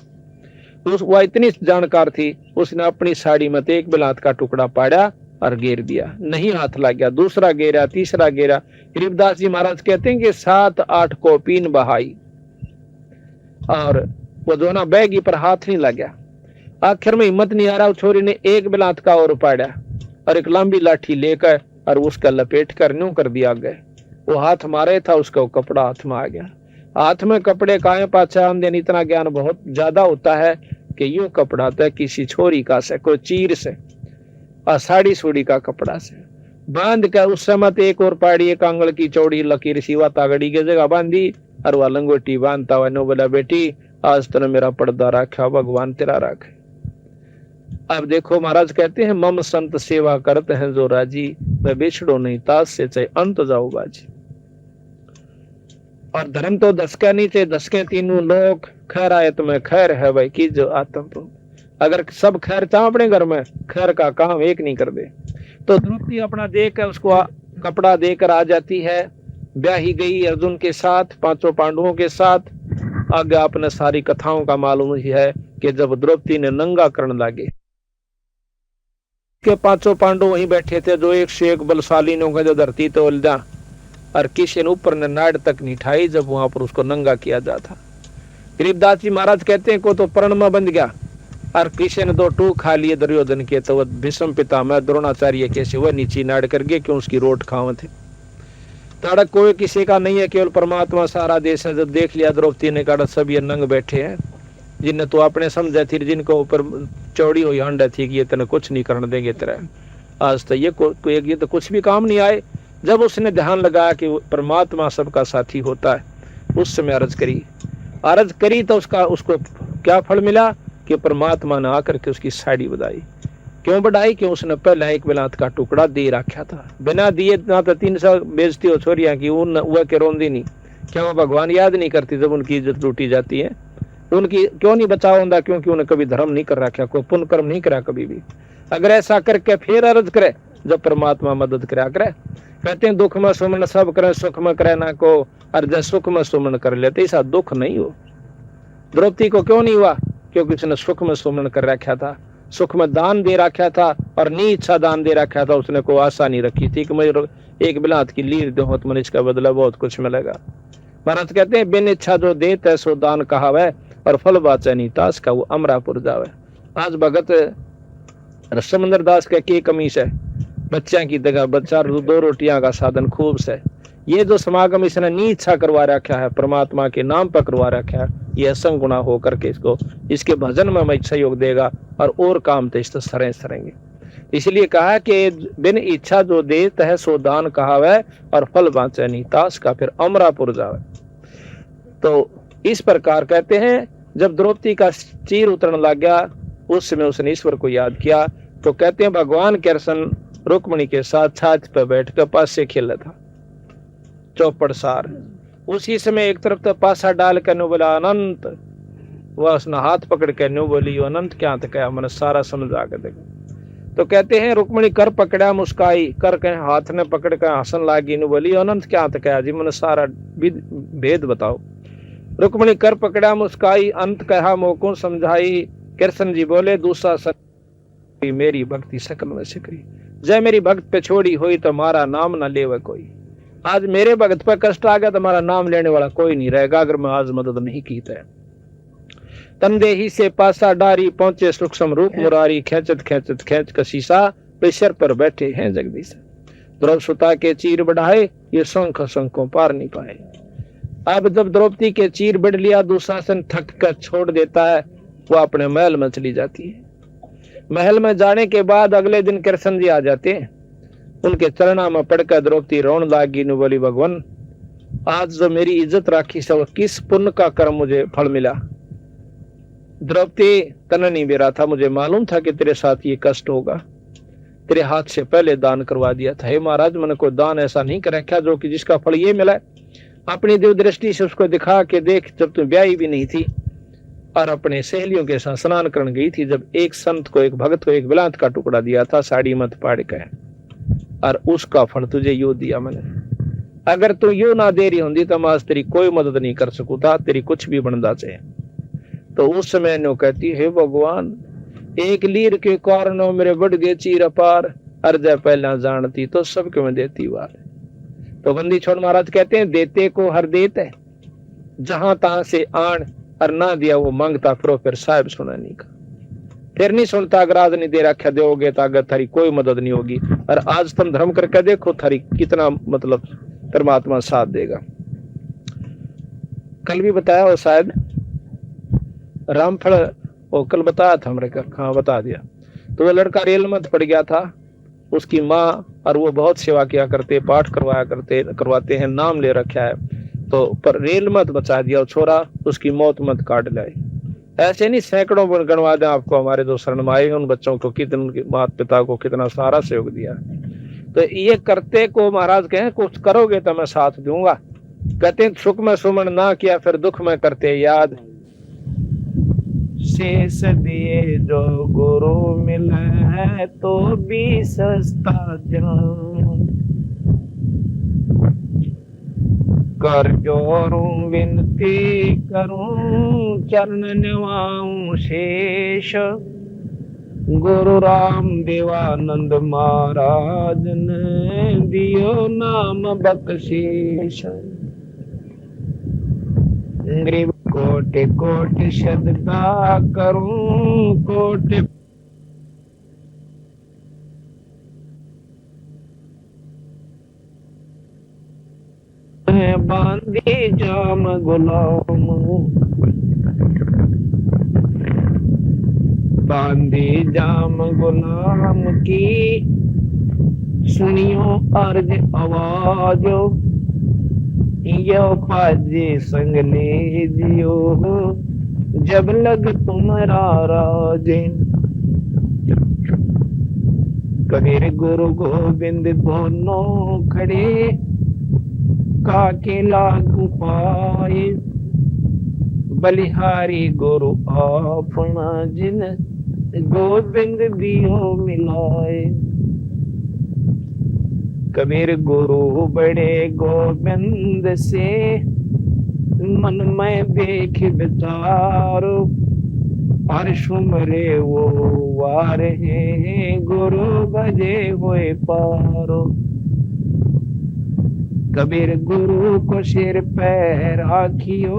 वह इतनी जानकार थी, उसने अपनी साड़ी में एक बिलात का टुकड़ा पाड़ा और गिर दिया, नहीं हाथ लग गया। दूसरा गिरा, तीसरा गिरा। गरीबदास जी महाराज कहते हैं कि 7-8 कोपीन बहाई और वो दोनों बैगी पर हाथ नहीं लग गया। आखिर में हिम्मत नहीं आ रहा, छोरी ने एक बिलात का और पाड़ा और एक लंबी लाठी लेकर और उसका लपेट कर न्यू कर दिया गया। वो हाथ मारे था, उसका वो कपड़ा हाथ में आ गया। हाथ में कपड़े काहे पाछे आमदन, इतना ज्ञान बहुत ज्यादा होता है कि यूं कपड़ा तो किसी छोरी का से, कोई चीर से और साड़ी सूड़ी का कपड़ा से बांध कर उस समय एक और पाड़ी, एक आंगल की चौड़ी लकीर सिवा तागड़ी की जगह बांधी और वह लंगोटी बांधता हुआ नो बोला, बेटी आज तूने मेरा पर्दा रखा, भगवान तेरा रखे। अब देखो महाराज कहते हैं, मम संत सेवा करते हैं जो राजी, मैं बिछड़ो नहीं तास से चाहे अंत जाओ बाजी। और धर्म तो दसका नहीं चाहे दसके तीनों लोग, खैर आयत में खैर है भाई की जो आत्म। अगर सब खैर चाह अपने घर में, खैर का काम एक नहीं कर दे। तो द्रौपदी अपना देकर उसको कपड़ा देकर आ जाती है, ब्याही गई अर्जुन के साथ, 5 पांडवों के साथ। आगे आपने सारी कथाओं का मालूम ही है कि जब द्रौपदी ने नंगा करने लगे के 5 पांडव वहीं बैठे थे, जो एक से एक बलशाली ने जो धरती तो उलझा और किसी ने ऊपर ने नाड़ तक नहीं ठाई जब वहां पर उसको नंगा किया जाता। गरीबदास जी महाराज कहते हैं को तो प्रण में बंध गया और किसी ने 2 टूक खा लिए दुर्योधन के, तो वह भीष्म पितामह द्रोणाचार्य कैसे वह नीचे नाड़ कर गए, क्यों उसकी रोट खावे थे। ताड़क कोई किसी का नहीं है, केवल परमात्मा सारा देश है। जब देख लिया द्रौपदी ने कहा सब ये नंग बैठे हैं, जिन्हें तो अपने समझे थी, जिनको ऊपर चौड़ी हुई हंड थी कि ये तेने कुछ नहीं करने देंगे तेरा, आज तो ये तो कुछ भी काम नहीं आए। जब उसने ध्यान लगाया कि परमात्मा सबका साथी होता है, उस समय अर्ज करी तो उसको क्या फल मिला कि परमात्मा ने आकर के उसकी साड़ी बढ़ाई। क्यों बढ़ाई? क्यों उसने पहले एक बिलात का टुकड़ा दे रखा था, बिना दिए ना तो 300 बेइज्जती हो छोरिया की वह के रोंदी नहीं। क्या वो भगवान याद नहीं करती जब उनकी इज्जत लूटी जाती है? उनकी क्यों नहीं बचाव होता? क्योंकि उन्हें कभी धर्म नहीं कर रखा, कोई पुण्य कर्म नहीं करा कभी भी। अगर ऐसा करके फिर अर्ज करे जब परमात्मा मदद करा करे। कहते हैं दुख में सुमन सब करे, सुख में करे ना को, और जब सुख में सुमन कर लेते ऐसा दुख नहीं हो। द्रौपदी को क्यों नहीं हुआ? क्योंकि उसने सुख में सुमन कर रखा था, सुख में दान दे रखा था और नी इच्छा दान दे रखा था। उसने कोई आशा नहीं रखी थी कि मुझे एक बिलात की लीर दो तो मुझे इसका बदला बहुत कुछ मिलेगा। महाराज कहते हैं बिन इच्छा जो देत है सो दान कहावे, और फल बाचे नहीं तास का वो अमरापुर जावे। आज भगत समंदर दास का की कमी है, बच्चा की जगह बच्चा 2 रोटियां का साधन खूब से। ये जो समागम इसने नी इच्छा करवा रखा है, परमात्मा के नाम पर करवा रखा है, ये असंग गुना होकर के इसको इसके भजन में मैं सहयोग देगा और काम तो इस सरेंगे। इसलिए कहा कि बिन इच्छा जो देत है सो दान कहावे, और फल बाँचे नहीं तास का फिर अमरापुर जावे। तो इस प्रकार कहते हैं जब द्रौपदी का चीर उतरने लग गया, उस समय उसने ईश्वर को याद किया। तो कहते हैं भगवान कृष्ण रुक्मणी के साथ छाछ पर बैठ कर पास से खेला था चौपड़ सार। उसी समय एक तरफ तो पासा डाल कर नो बोला अनंत, वह उसने हाथ पकड़ कर नो बोली अनंत क्या तो क्या, मैंने सारा समझ आ कर देखा। तो कहते हैं रुक्मणी कर पकड़ा मुस्काई, कर के हाथ ने पकड़ कर हंसन लागी, नो बोली अनंत क्या तो क्या जी, मैंने सारा भेद बताओ। रुक्मणी कर पकड़ा मुस्काई, अंत कहा मोको समझाई। कृष्ण जी बोले दूसरा सत्य मेरी भक्ति सकल में सिकरी, जय मेरी भक्त पे छोड़ी हुई तो मारा नाम न लेवे कोई। आज मेरे भक्त पे कष्ट आ गया तो हमारा नाम लेने वाला कोई नहीं रहेगा अगर मैं आज मदद नहीं की तो। तंदेही से पासा डारी पहुंचे सूक्ष्म रूप मुरारी, खेचत खेचत खेच का शीशा प्रेशर पर बैठे हैं जगदीश। द्रौपदी सुता के चीर बढ़ाए, ये शंख शंखों पार नहीं पाए। अब जब द्रौपदी के चीर बढ़ लिया, दुशासन थक कर छोड़ देता है, वो अपने महल में चली जाती है। महल में जाने के बाद अगले दिन कृष्ण जी आ जाते, उनके चरणा में पड़कर द्रौपदी रोन लागी, नु बोली भगवान आज जो मेरी इज्जत राखी सब किस पुण्य का कर्म मुझे फल मिला। द्रौपदी तन नहीं बेरा था, मुझे मालूम था कि तेरे साथ ये कष्ट होगा, तेरे हाथ से पहले दान करवा दिया था। हे महाराज मैंने कोई दान ऐसा नहीं कर रखा जो कि जिसका फल ये मिला। अपनी दिव्य दृष्टि से उसको दिखा के देख, जब तू ब्याही भी नहीं थी और अपने सहेलियों के साथ स्नान करने गई थी, जब एक संत को, एक भगत को एक बिलात का टुकड़ा दिया था साड़ी मत पाड़ के, और उसका फल तुझे यू दिया मैंने। अगर तू यू ना दे रही होंगी तो मैं आज तेरी कोई मदद नहीं कर सकू था, तेरी कुछ भी बनदा चाहे। तो उस समय नो कहती हे भगवान एक लीर के कारण मेरे बढ़ गए चीर अपार, अर्ज पहला जानती तो सबके में देती वार। तो बंदी छोड़ महाराज कहते हैं देते को हर देत है, जहां तहां से आन और ना दिया वो मांगता फिर साहब सुना नहीं का, फिर नहीं सुनता। अगर आज नहीं दे रखा दोगे तो अगर थारी कोई मदद नहीं होगी। और आज तुम धर्म करके देखो थारी कितना मतलब परमात्मा साथ देगा। कल भी बताया वो शायद रामफल, वो कल बताया था हमने, हाँ बता दिया। तो वो लड़का रेल मत पड़ गया था, उसकी माँ और वो बहुत सेवा किया करते, पाठ करवाते हैं, नाम ले रखा है, तो पर रेल मत बचा दिया, छोरा उसकी मौत मत काट लाए। ऐसे नहीं सैकड़ों गणवा दें आपको हमारे जो शरण में आए, उन बच्चों को कितने, उनके माता पिता को कितना सारा सहयोग दिया। तो ये करते को महाराज कहें कुछ करोगे तो मैं साथ दूंगा। कहते सुख में सुमन ना किया फिर दुख में करते याद, शेष दिए जो गुरु मिले है तो भी सस्ता जान, कर जोरूं विनती करूं चरण निवाऊं शेष, गुरु राम देवानंद महाराज ने दियो नाम बख्शीश, गरीब कोटि कोटि सदका करूं कोटि बांधे जाम गुलाम, बांधे जाम गुलाम की सुनियो अर्ज आवाजो, यो पाजे संग ले जियो जब लग तुम्हारा राजें, कबीर गुरु गोविंद दोनों खड़े काके लागू पाए, बलिहारी गुरु अपना जिन गोविंद दियो मिलाए, कबीर गुरु बड़े गोविंद से मन में देख विचारो, और सुमरे वो वार है गुरु भजे हुए पारो, कबीर गुरु को सिर पे राखियो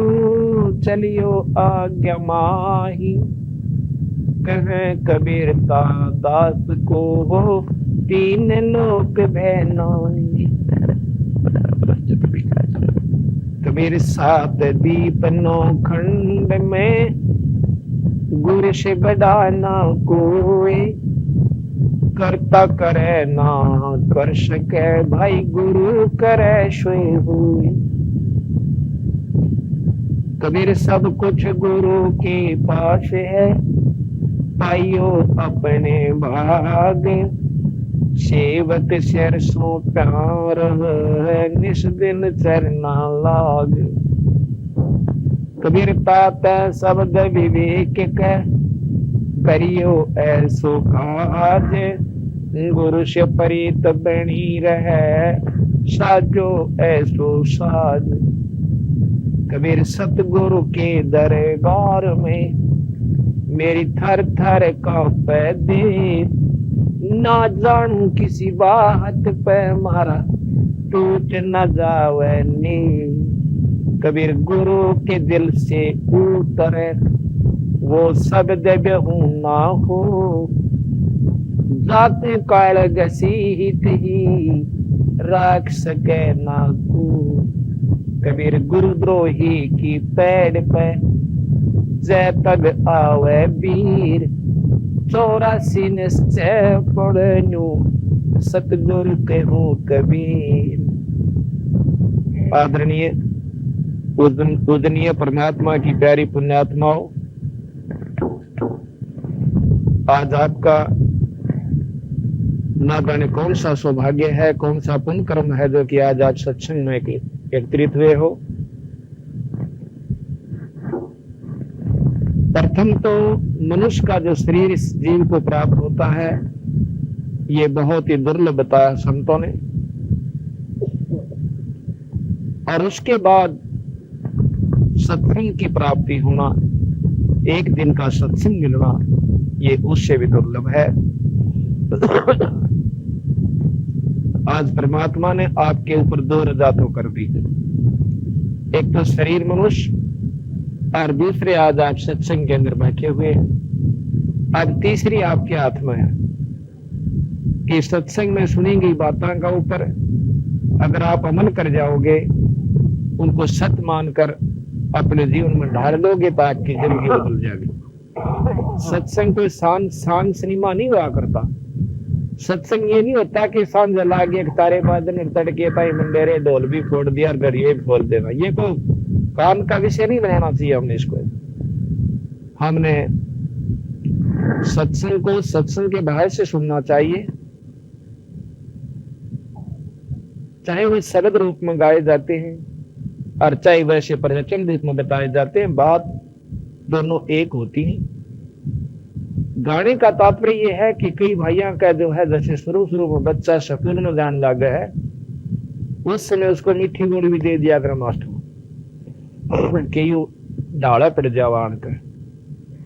चलियो आज्ञा माही, कहे कबीर का दास को हो तीन लोक बहनाई, कबीर सात दीप नौ खंड में गुरु से बड़ा ना कोई, करता करे ना कर सके भाई गुरु करे सोई हुई, कबीर सब कुछ गुरु के पास है पाइयो अपने भाग, सेवक सिर सो प्यार है निस दिन चरना लाग, कबीर तात शब्द विवेक के करियो ऐसो काज, गुरु से प्रीत बनी रहे साजो ऐसो साज, कबीर सतगुरु के दरबार में मेरी थर थर कांपे दे, ना जानू किसी बात पे मारा टूट न जावे नी, कबीर गुरु के दिल से उतरे वो सब जगह हूं ना हो, जाते काल घसीट ही राख सके ना को, कबीर गुरुद्रोही की पैड़ पे जय तग आवे वीर, 84 निश्चय पढ़नु सतगुरु कहूँ कबीर। आदरणीय पूजनीय परमात्मा की प्यारी पुण्यात्माओं, आज आपका ना जाने कौन सा सौभाग्य है, कौन सा पुण्य कर्म है जो कि आज आप सत्संग में एकत्रित हुए हो। प्रथम तो मनुष्य का जो शरीर इस जीव को प्राप्त होता है, ये बहुत ही दुर्लभ बताया संतों ने। और उसके बाद सत्संग की प्राप्ति होना, एक दिन का सत्संग मिलना, ये उससे भी दुर्लभ है। आज परमात्मा ने आपके ऊपर 2 रजा तो कर दी, एक तो शरीर मनुष्य और दूसरे आज आप सत्संग के अंदर बैठे हुए हैं। अब तीसरी आपके हाथ में है कि सत्संग में सुनी गई बातों का ऊपर अगर आप अमल कर जाओगे, उनको सत्य मानकर अपने जीवन में ढाल लोगे तो आपकी जिंदगी बदल जाएगी। सत्संग कोई सांझ सिनेमा नहीं हुआ करता। सत्संग ये नहीं होता कि सांझ जला के एक तारे बादन तड़के पाई मंडेरे ढोल भी फोड़ दिया और गरीबे भी फोड़ देना, ये को काम का विषय नहीं बनाना चाहिए। हमने इसको, हमने सत्संग को सत्संग के भाव से सुनना चाहिए, चाहे वे शब्द रूप में गाए जाते हैं और चाहे वैसे प्रवचन रूप में बताए जाते हैं, बात दोनों एक होती है। गाने का तात्पर्य यह है कि कई भाइयों का जो है, जैसे शुरू में बच्चा स्कूल में जाने लगा है, उस समय उसको मीठी गोली भी दे दिया कर मास्टर कि यू डाला पड़ जावान कर।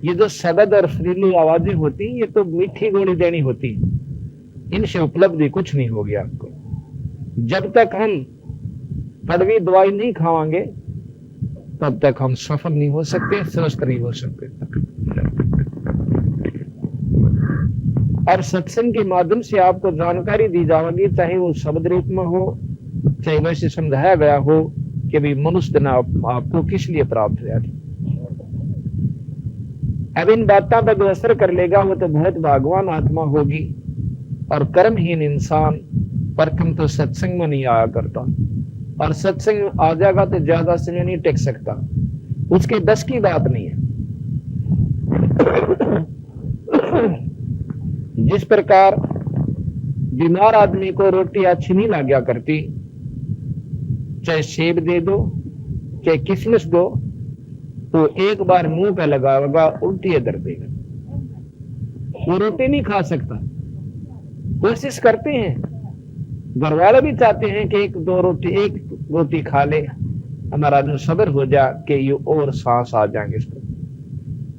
ये जो शब्द और सुरीली आवाजें होती हैं, ये तो मीठी गोली देनी होती है, इनसे उपलब्धि कुछ नहीं होगी आपको। जब तक हम कड़वी दवाई नहीं खावांगे तब तक हम सफल नहीं हो सकते, स्वस्थ नहीं हो सकते। और सत्संग के माध्यम से आपको जानकारी दी जाएगी, चाहे वो शब्द रूप में हो, चाहे वैसे समझाया गया हो कि भी मनुष्य ना आपको किस लिए प्राप्त हुआ। अब इन बातों पर जो असर कर लेगा वो तो बहुत भागवान आत्मा होगी। और कर्महीन इंसान प्रथम तो सत्संग में नहीं आया करता, और सत्संग में आ जाएगा तो ज्यादा समय नहीं टिक सकता, उसके 10 की बात नहीं है। जिस प्रकार बीमार आदमी को रोटी अच्छी नहीं लगा करती, चाहे सेब दे दो चाहे किशमिश दो, तो एक बार मुंह पे लगाएगा उल्टी दर देगा, वो रोटी नहीं खा सकता। कोशिश करते हैं, घर वाले भी चाहते हैं कि एक रोटी खा ले, हमारा जो सब्र हो जा कि ये और सांस आ जाएंगे इसको,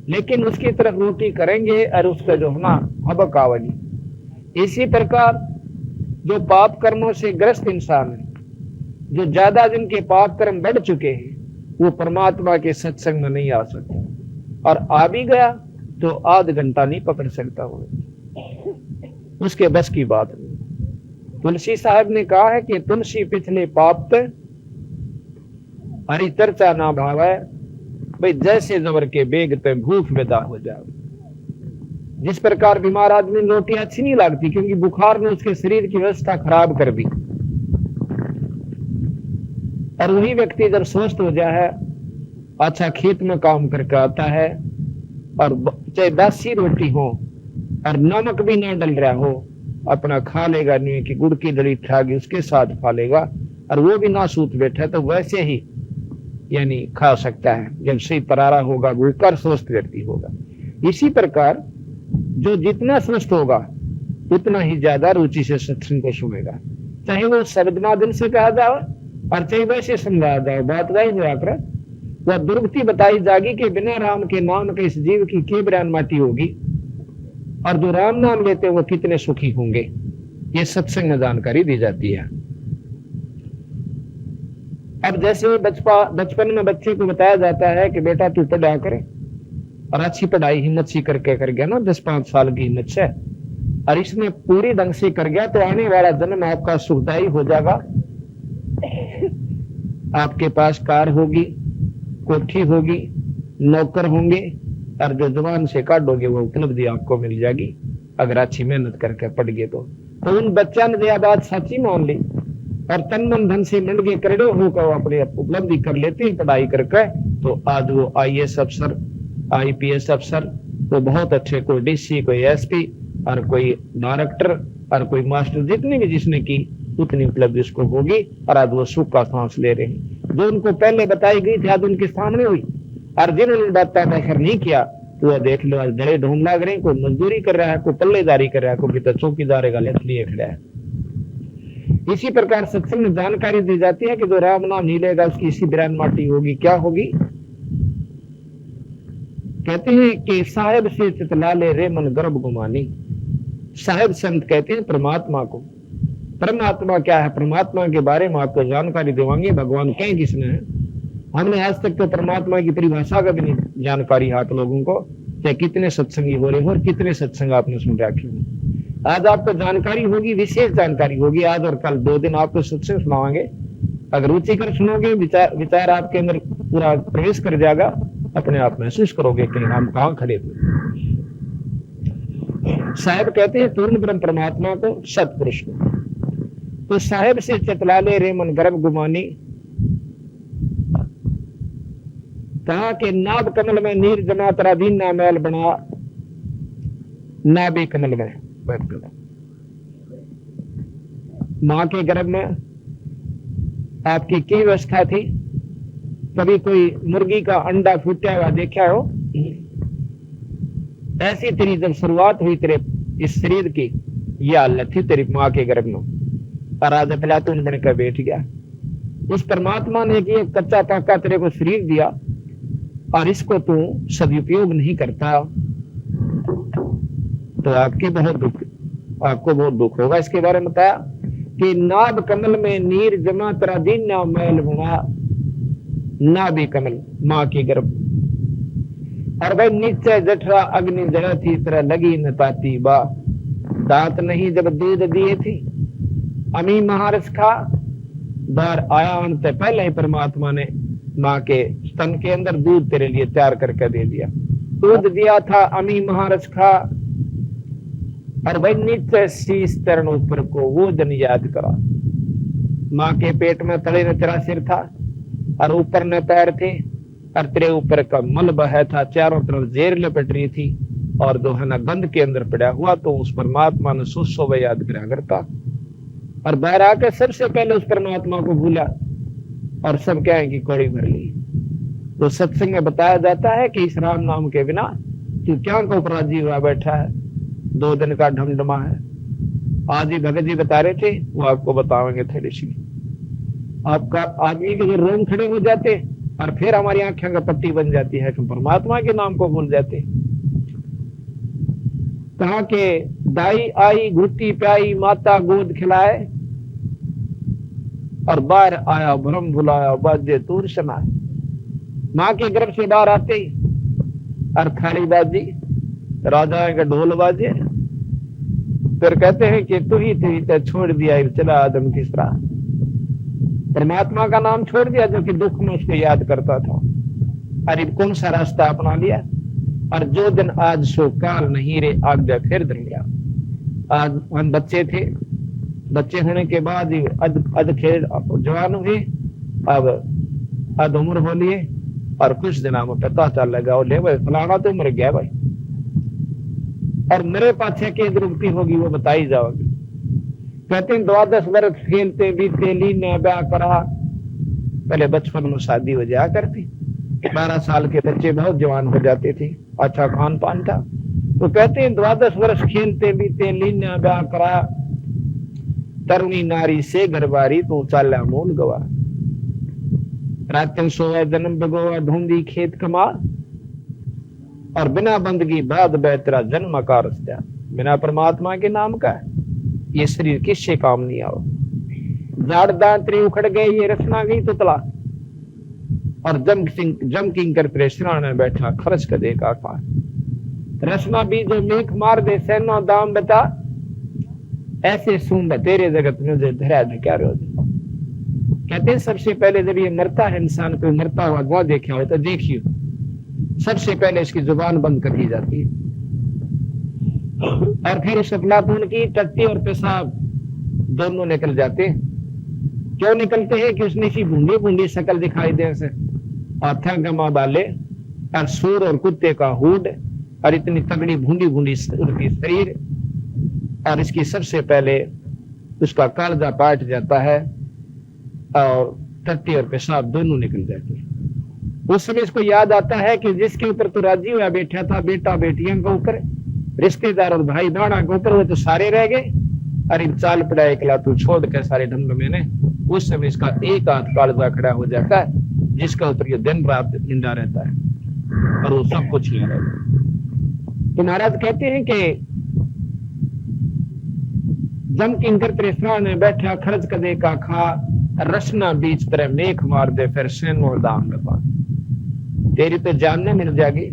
लेकिन उसकी तरफ रोटी करेंगे और उसका जो होना हबक आवेगी। इसी प्रकार जो पाप कर्मों से ग्रस्त इंसान है, जो ज्यादा जिनके पाप कर्म बढ़ चुके हैं, वो परमात्मा के सत्संग में नहीं आ सकता, और आ भी गया तो आध घंटा नहीं पकड़ सकता, वो उसके बस की बात नहीं। तुलसी साहब ने कहा है कि तुलसी पिछले पाप पे हरी चर्चा ना भावे, भाई जैसे जबर के बेग पे भूख विदा हो जाए। जिस प्रकार बीमार आदमी रोटी अच्छी नहीं लगती क्योंकि बुखार ने उसके शरीर की व्यवस्था खराब कर दी, और वही व्यक्ति जब स्वस्थ हो जाए, अच्छा खेत में काम करके आता है, और चाहे 10 रोटी हो और नमक भी ना डल रहा हो, अपना खा लेगा, नहीं कि गुड़ की दली खागी उसके साथ खा लेगा, और वो भी ना सूत बैठा तो वैसे ही यानी खा सकता है। जब सही परारा होगा भूखकर स्वस्थ व्यक्ति होगा। इसी प्रकार जो जितना स्वस्थ होगा उतना ही ज्यादा रुचि से सत्संग को सुनेगा, चाहे वो शब्दनादन से कहा जाए और चाहे वैसे समझाया जाए। बात वही हुआ कर, वह दुर्गति बताई जाएगी कि बिना राम के नाम के इस जीव की के बयान माटी होगी, और जो राम नाम लेते हैं वो कितने सुखी होंगे, ये सत्संग में जानकारी दी जाती है। अब जैसे बचपन में बच्चे को बताया जाता है कि बेटा तू पढ़ा करे, और अच्छी पढ़ाई हिम्मत सी करके कर गया ना, 10-5 साल की हिम्मत से, और इसमें पूरी ढंग से कर गया तो आने वाला जन्म आपका सुखदायी हो जाएगा। आपके पास कार होगी, कोठी होगी, नौकर होंगे, और जो जुबान से काटोगे वो उपलब्धि आपको मिल जाएगी अगर अच्छी मेहनत करके पढ़ गए तो उन बच्चा ने यह बात सच्ची मान ली और तन मन धन से मिल गए करोड़ों होकर अपने उपलब्धि कर लेते हैं पढ़ाई करके। तो आज वो IAS अफसर, IPS अफसर, तो बहुत अच्छे, कोई DC, कोई SP और कोई डायरेक्टर और कोई मास्टर, जितने भी जिसने की उतनी उपलब्धि उसको होगी। और आज वो सुख का सांस ले रहे हैं। जो उनको पहले बताई गई थी आज उनके सामने हुई। और जिन्होंने बात बेखर नहीं किया तो वह देख लो आज दड़े ढूंढ लाग रहे हैं, कोई मजदूरी कर रहा है, कोई पल्लेदारी कर रहा है, कोई तो चौकीदार का लिए खड़ा है। इसी प्रकार सत्संग में जानकारी दी जाती है कि जो राम नाम नहीं लेगा उसकी इसी बिरान माटी होगी। क्या होगी? कहते हैं कि साहेब से चितला ले रे मन गर्भ गुमानी। साहेब संत कहते हैं परमात्मा को। परमात्मा क्या है? परमात्मा के बारे में आपको जानकारी देवांगे। भगवान कहें किसने है? हमने आज तक तो परमात्मा की परिभाषा का भी नहीं जानकारी है आप लोगों को, चाहे कितने सत्संगी हो रहे हो और कितने सत्संग आपने सुन रखे हो। आज आपको जानकारी होगी, विशेष जानकारी होगी। आज और कल 2 दिन आपको सत्संग सुनावांगे। अगर रुचि कर सुनोगे, विचार आपके अंदर पूरा प्रवेश कर जाएगा, अपने आप महसूस करोगे कि हम कहाँ खड़े थे। साहेब कहते हैं पूर्ण ब्रह्म परमात्मा को, सतपुरुष को। तो साहेब से चतला ले रे मन गर्भ गुमानी। कहा कि नाभ कमल में नीर जमा तरा दीन ना मैल बना। नाभि कमल में मां के गर्भ में आपकी क्या व्यवस्था थी? कभी कोई मुर्गी का अंडा फूटा हुआ देखा हो? ऐसी तेरी जब शुरुआत हुई तेरे इस शरीर की, यह हालत थी तेरी मां के गर्भ में। और आज अफलातून बनकर बैठ गया। उस परमात्मा ने कि कच्चा काका तेरे को शरीर दिया और इसको तू सदुपयोग नहीं करता तो आपको बहुत दुख होगा। इसके बारे में बताया कि नाभ कमल में नीर जमा तरा दीन ना मैल बना। नाभि कमल मां की गर्भ, और भाई नीचे जठरा अग्नि जरा थी तरह लगी न ताती बा। दांत नहीं जब दूध दिए थी, अमी महारस खा। बार आया अंत पहले ही परमात्मा ने मां के स्तन के अंदर दूध तेरे लिए तैयार करके दे दिया। दूध दिया था, अमी महारस खा। और भाई नीचे शीश तरण ऊपर को वो जन याद करा। मां के पेट में तले न तेरा सिर था और ऊपर न पैर थे और तेरे ऊपर का मल बहा था, चारों तरफ जेर लपेट रही थी और दो है ना गंध के अंदर पड़ा हुआ। तो उस परमात्मा ने सुसो याद करा करता और बाहर आकर सबसे पहले उस परमात्मा को भूला और सब क्या है कि कौड़ी भर ली। तो सत्संग में बताया जाता है कि इस राम नाम के बिना तू क्या को अपराधी हुआ बैठा है। 2 दिन का ढमढमा है। आज ही भगत जी बता रहे थे, वो आपको बताएंगे थोड़ी सी। आपका आदमी के रोम खड़े हो जाते और फिर हमारी आंखें का पट्टी बन जाती है कि परमात्मा के नाम को भूल जाते। कहा के दाई आई घुट्टी प्याई माता गोद खिलाए और बाहर आया भ्रम भुलाया बाजे तूर समाए। मां के गर्भ से बाहर आते ही और थाली बाजी राजा का ढोल बाजे, फिर कहते हैं कि तू ही थी छोड़ दिया चला आदम किस तरह। परमात्मा का नाम छोड़ दिया जो कि दुख में उसको याद करता था। अरे कौन सा रास्ता अपना लिया। और जो दिन आज सो काल नहीं रे आज्ञा फिर दिन गया। आज हम बच्चे थे, बच्चे होने के बाद ही अध खेल जवान हुए, अब अध उम्र हो लिए और कुछ दिनों में पता चल लगा ले भाई फलाना तो मर गया भाई। और मेरे पाछे के दुर्गति होगी वो बताई जाओगी। कहते हैं 12 वर्ष खेलते बीते लीने ब्याह करा। पहले बचपन में शादी हो जाया करती, 12 साल के बच्चे बहुत जवान हो जाते थे, अच्छा खान पान था। तो कहते हैं 12 वर्ष खेलते बीते लीने ब्याह करा। तरुणी नारी से घरबारी तू चाला मूल गवा। रातन सोया जन्म बगोवा ढूंढी खेत कमा। और बिना बंदगी बाद बेहतरा जन्म आकार। बिना परमात्मा के नाम का ये शरीर किससे काम नहीं आओ। जाड़ दांतरी उखड़ गए ये रचना गई तो तला। और जम किंग कर प्रेशरा ने बैठा खर्च कर देगा आकार। रचना भी जो मेख मार दे सैनो दाम बता। ऐसे सुन तेरे जगत में जो धरा क्या रोज। कहते हैं सबसे पहले जब ये मरता है इंसान, कोई मरता हुआ गौ देखा हो तो देखियो सबसे पहले इसकी जुबान बंद कर दी जाती है और फिर इस अफलातून की टट्टी और पेशाब दोनों निकल जाते हैं। क्यों निकलते हैं कि उसने सी बूंदी बूंदी शक्ल दिखाई दे से और थंगमा डाले और सूर और कुत्ते का हुड और इतनी तगड़ी भूंडी भूंडी उसकी शरीर और इसकी सबसे पहले उसका कालजा काट जाता है और टट्टी और पेशाब दोनों निकल जाते हैं। उस समय इसको याद आता है कि जिसके ऊपर तो राजी हुआ बैठा था, बेटा बेटियों के ऊपर, रिश्तेदार और भाई बहना के ऊपर, वो तो सारे रह गए। अरे चाल पड़ा एकला तू छोड़ के सारे ढंग मैंने। उस समय इसका एक हाथ कालजा खड़ा हो जाता है जिसका ऊपर ये दिन रात जिंदा रहता है और वो सब कुछ नहीं रहता। तो महाराज कहते हैं कि जम किंकर त्रिस्ना ने बैठा खर्च कदे का खा रचना बीच तरह मेख मार दे फिर सेन और दाम लपा। तेरी तो जानने मिल जाएगी।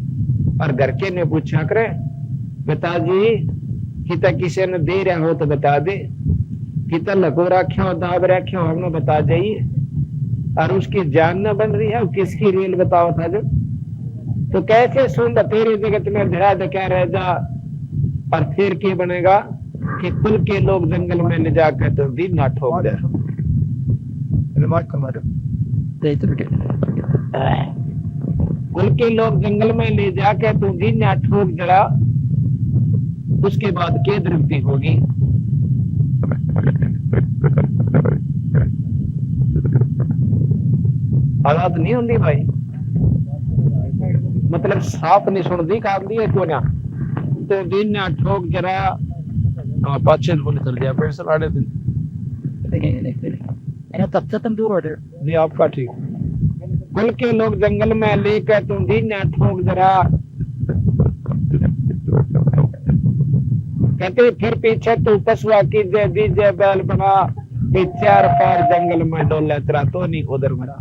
और घर के ने पूछा करे पिताजी किता किसी ने दे रहा हो तो बता दे, किता लको रखा हो दाब रखा हो हमने बता जाइए। और उसकी जान न बन रही है किसकी रेल बताओ था जो। तो कैसे सुन तेरे जगत में धरा क्या रह जा। और फिर क्या बनेगा कि कुल के लोग जंगल में ले जाकर तो दिन ना ठोक दे। कुल के लोग जंगल में ले जाकर तो दिन ना ठोक जरा। उसके बाद क्या दृष्टि होगी। हालात नहीं होंगी भाई, मतलब साफ नहीं सुनती काम दिए क्यों ना। तो दिन ना ठोक जरा पाचे बोले चल गया पैसा लाड़े दिन नहीं आपका ठीक। कुल के लोग जंगल में लेकर तुम दिन ना ठोक जरा। कहते फिर पीछे तू पशुआ की जय दीजे बैल बना कि चार पार जंगल में डोले तेरा तो नहीं उधर मरा।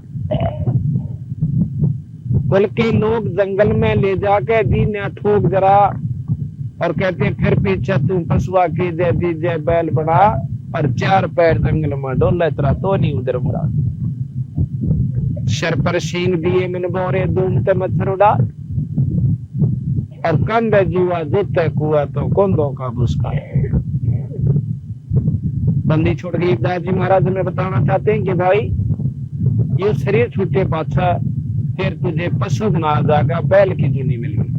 कुल के लोग जंगल में ले जाके दिन ना ठोक जरा। और कहते फिर पीछे तू पशुआ की जय दीजे बैल बना और चार पैर जंगल में डोले तेरा तो नहीं उधर मरा। सर पर सींग दिए मन बोरे दूम ते मच्छर उड़ा और कंध जीवा जूते कुआ तो कोंदों का बुसका। बंदी छोड़ गई। दादी महाराज में बताना चाहते हैं कि भाई ये शरीर छूटे पाछा फिर तुझे पशु बना जाएगा। बैल की जूनी मिल गई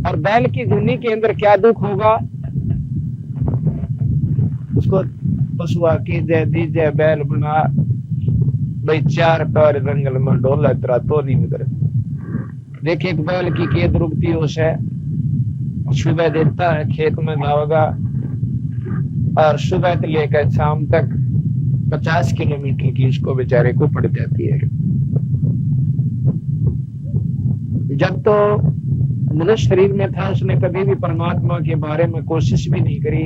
और बैल की जूनी के अंदर क्या दुख होगा। उसको पशुआ की जय दीजे बैल बना भाई चार पैर जंगल में डोला तेरा तो नहीं मिल। देखिए एक बैल की खेत रुकती होश है, सुबह देता है खेत में जाओगा और सुबह से लेकर शाम तक 50 किलोमीटर की इसको बेचारे को पड़ जाती है। जब तो मनुष्य शरीर में था उसने कभी भी परमात्मा के बारे में कोशिश भी नहीं करी,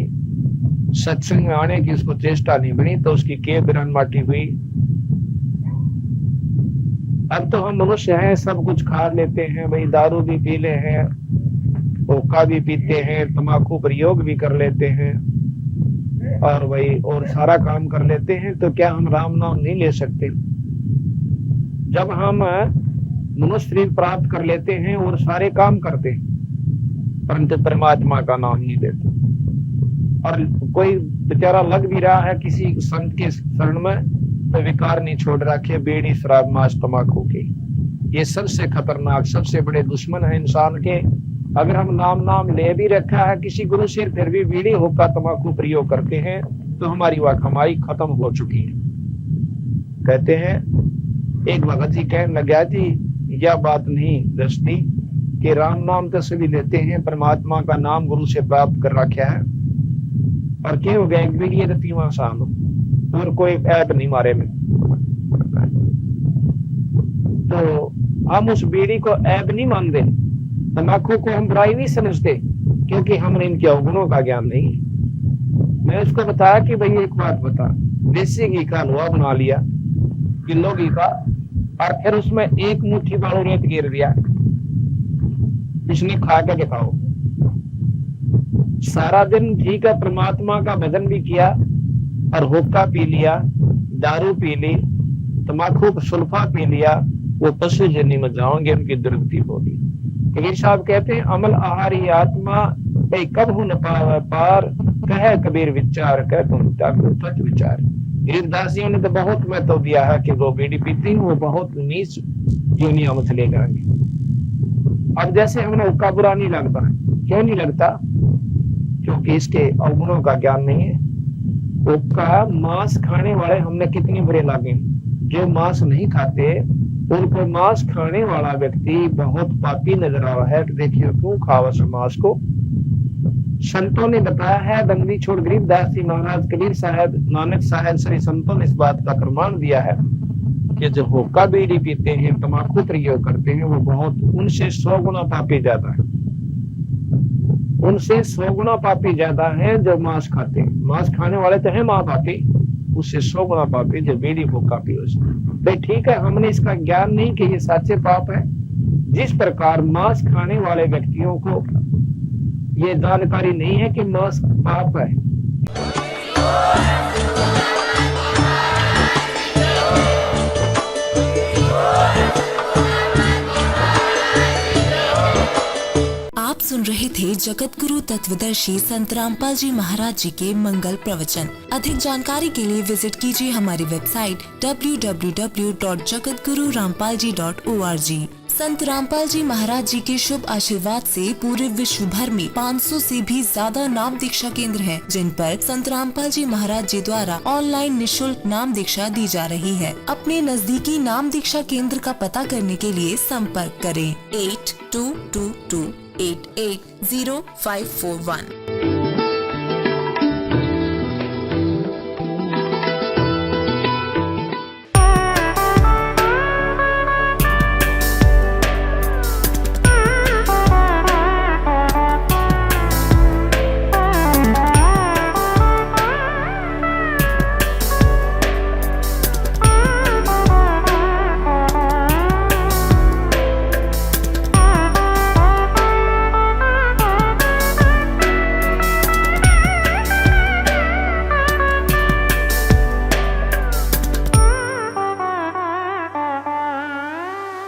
सत्संग में आने की उसको चेष्टा नहीं बनी, तो उसकी के बिरन माटी हुई। अब तो हम मनुष्य हैं, सब कुछ खा लेते हैं भाई, दारू भी पी ले हैं, हुक्का भी पीते हैं, तंबाकू प्रयोग भी कर लेते हैं और भाई और सारा काम कर लेते हैं। तो क्या हम राम नाम नहीं ले सकते? जब हम मनुष्य शरीर प्राप्त कर लेते हैं और सारे काम करते हैं परंतु परमात्मा का नाम नहीं लेते। और कोई बेचारा लग भी रहा है किसी संत के शरण में तो विकार नहीं छोड़ रखे, बीड़ी शराब मांस तंबाकू के। ये सबसे खतरनाक सबसे बड़े दुश्मन है इंसान के। अगर हम नाम ले भी रखा है किसी गुरु से फिर भी बीड़ी हुक्का तंबाकू प्रयोग करते हैं तो हमारी वह कमाई खत्म हो चुकी है। कहते हैं एक भगत जी कहने लगा जी यह बात नहीं दसती कि राम नाम तो सभी लेते हैं, परमात्मा का नाम गुरु से प्राप्त कर रखा है और क्या हो गया एक रतीवा साल और कोई ऐप नहीं मारे में। तो हम उस बीड़ी को ऐप नहीं मानते, तंबाकू को हम बुराई नहीं समझते क्योंकि हमने इनके अवगुणों का ज्ञान नहीं। मैं उसको बताया कि भाई एक बात बता, देसी घी का हलवा बना लिया किलो घी का और फिर उसमें एक मुट्ठी बालू रेत गिर दिया, इसने खा के दिखाओ। सारा दिन घी का परमात्मा का भजन भी किया और हुक्का पी लिया, दारू पी ली, तंबाकू सुल्फा पी लिया वो पशु जन्य में जाओगे, उनकी दुर्गति होगी। कबीर साहब कहते हैं अमल आहारी आत्मा कई कब न पावे पार, कहे कबीर विचार कह तुम तत्व विचार। गरीबदासियों ने तो बहुत महत्व दिया है कि वो बीड़ी पीती वो बहुत नीच योनिया में चले जाएंगे। अब जैसे हमें हुक्का बुरा नहीं लगता, क्यों नहीं लगता? क्योंकि इसके अवगुणों का ज्ञान नहीं है। हुक्का मांस खाने वाले हमने कितने बुरे लगे, जो मांस नहीं खाते उनको मांस खाने वाला व्यक्ति बहुत पापी नजर आ रहा है। तो देखिए क्यों खावा मांस को। संतों ने बताया है, दंगली छोड़ गरीबदास जी महाराज, कबीर साहब, नानक साहब, सभी संतों ने इस बात का प्रमाण दिया है कि जो हुक्का बीड़ी पीते हैं, तम्बाकू प्रयोग करते हैं, वो बहुत उनसे 100 गुना पापी ज्यादा है। उनसे 100 गुना पापी ज्यादा है जो मांस खाते हैं। मांस खाने वाले तो है मां पापी, उससे 100 गुना पापी जो बीड़ी हुक्का पियो। भाई ठीक है, हमने इसका ज्ञान नहीं कि ये सच्चे पाप है। जिस प्रकार मांस खाने वाले व्यक्तियों को ये जानकारी नहीं है कि मांस पाप है। आप सुन रहे थे जगत गुरु तत्वदर्शी संत रामपाल जी महाराज जी के मंगल प्रवचन। अधिक जानकारी के लिए विजिट कीजिए हमारी वेबसाइट www.jagatgururampalji.org। संत रामपाल जी महाराज जी के शुभ आशीर्वाद से पूरे विश्व भर में 500 से भी ज्यादा नाम दीक्षा केंद्र हैं, जिन पर संत रामपाल जी महाराज जी द्वारा ऑनलाइन निशुल्क नाम दीक्षा दी जा रही है। अपने नजदीकी नाम दीक्षा केंद्र का पता करने के लिए संपर्क करें 8222880541।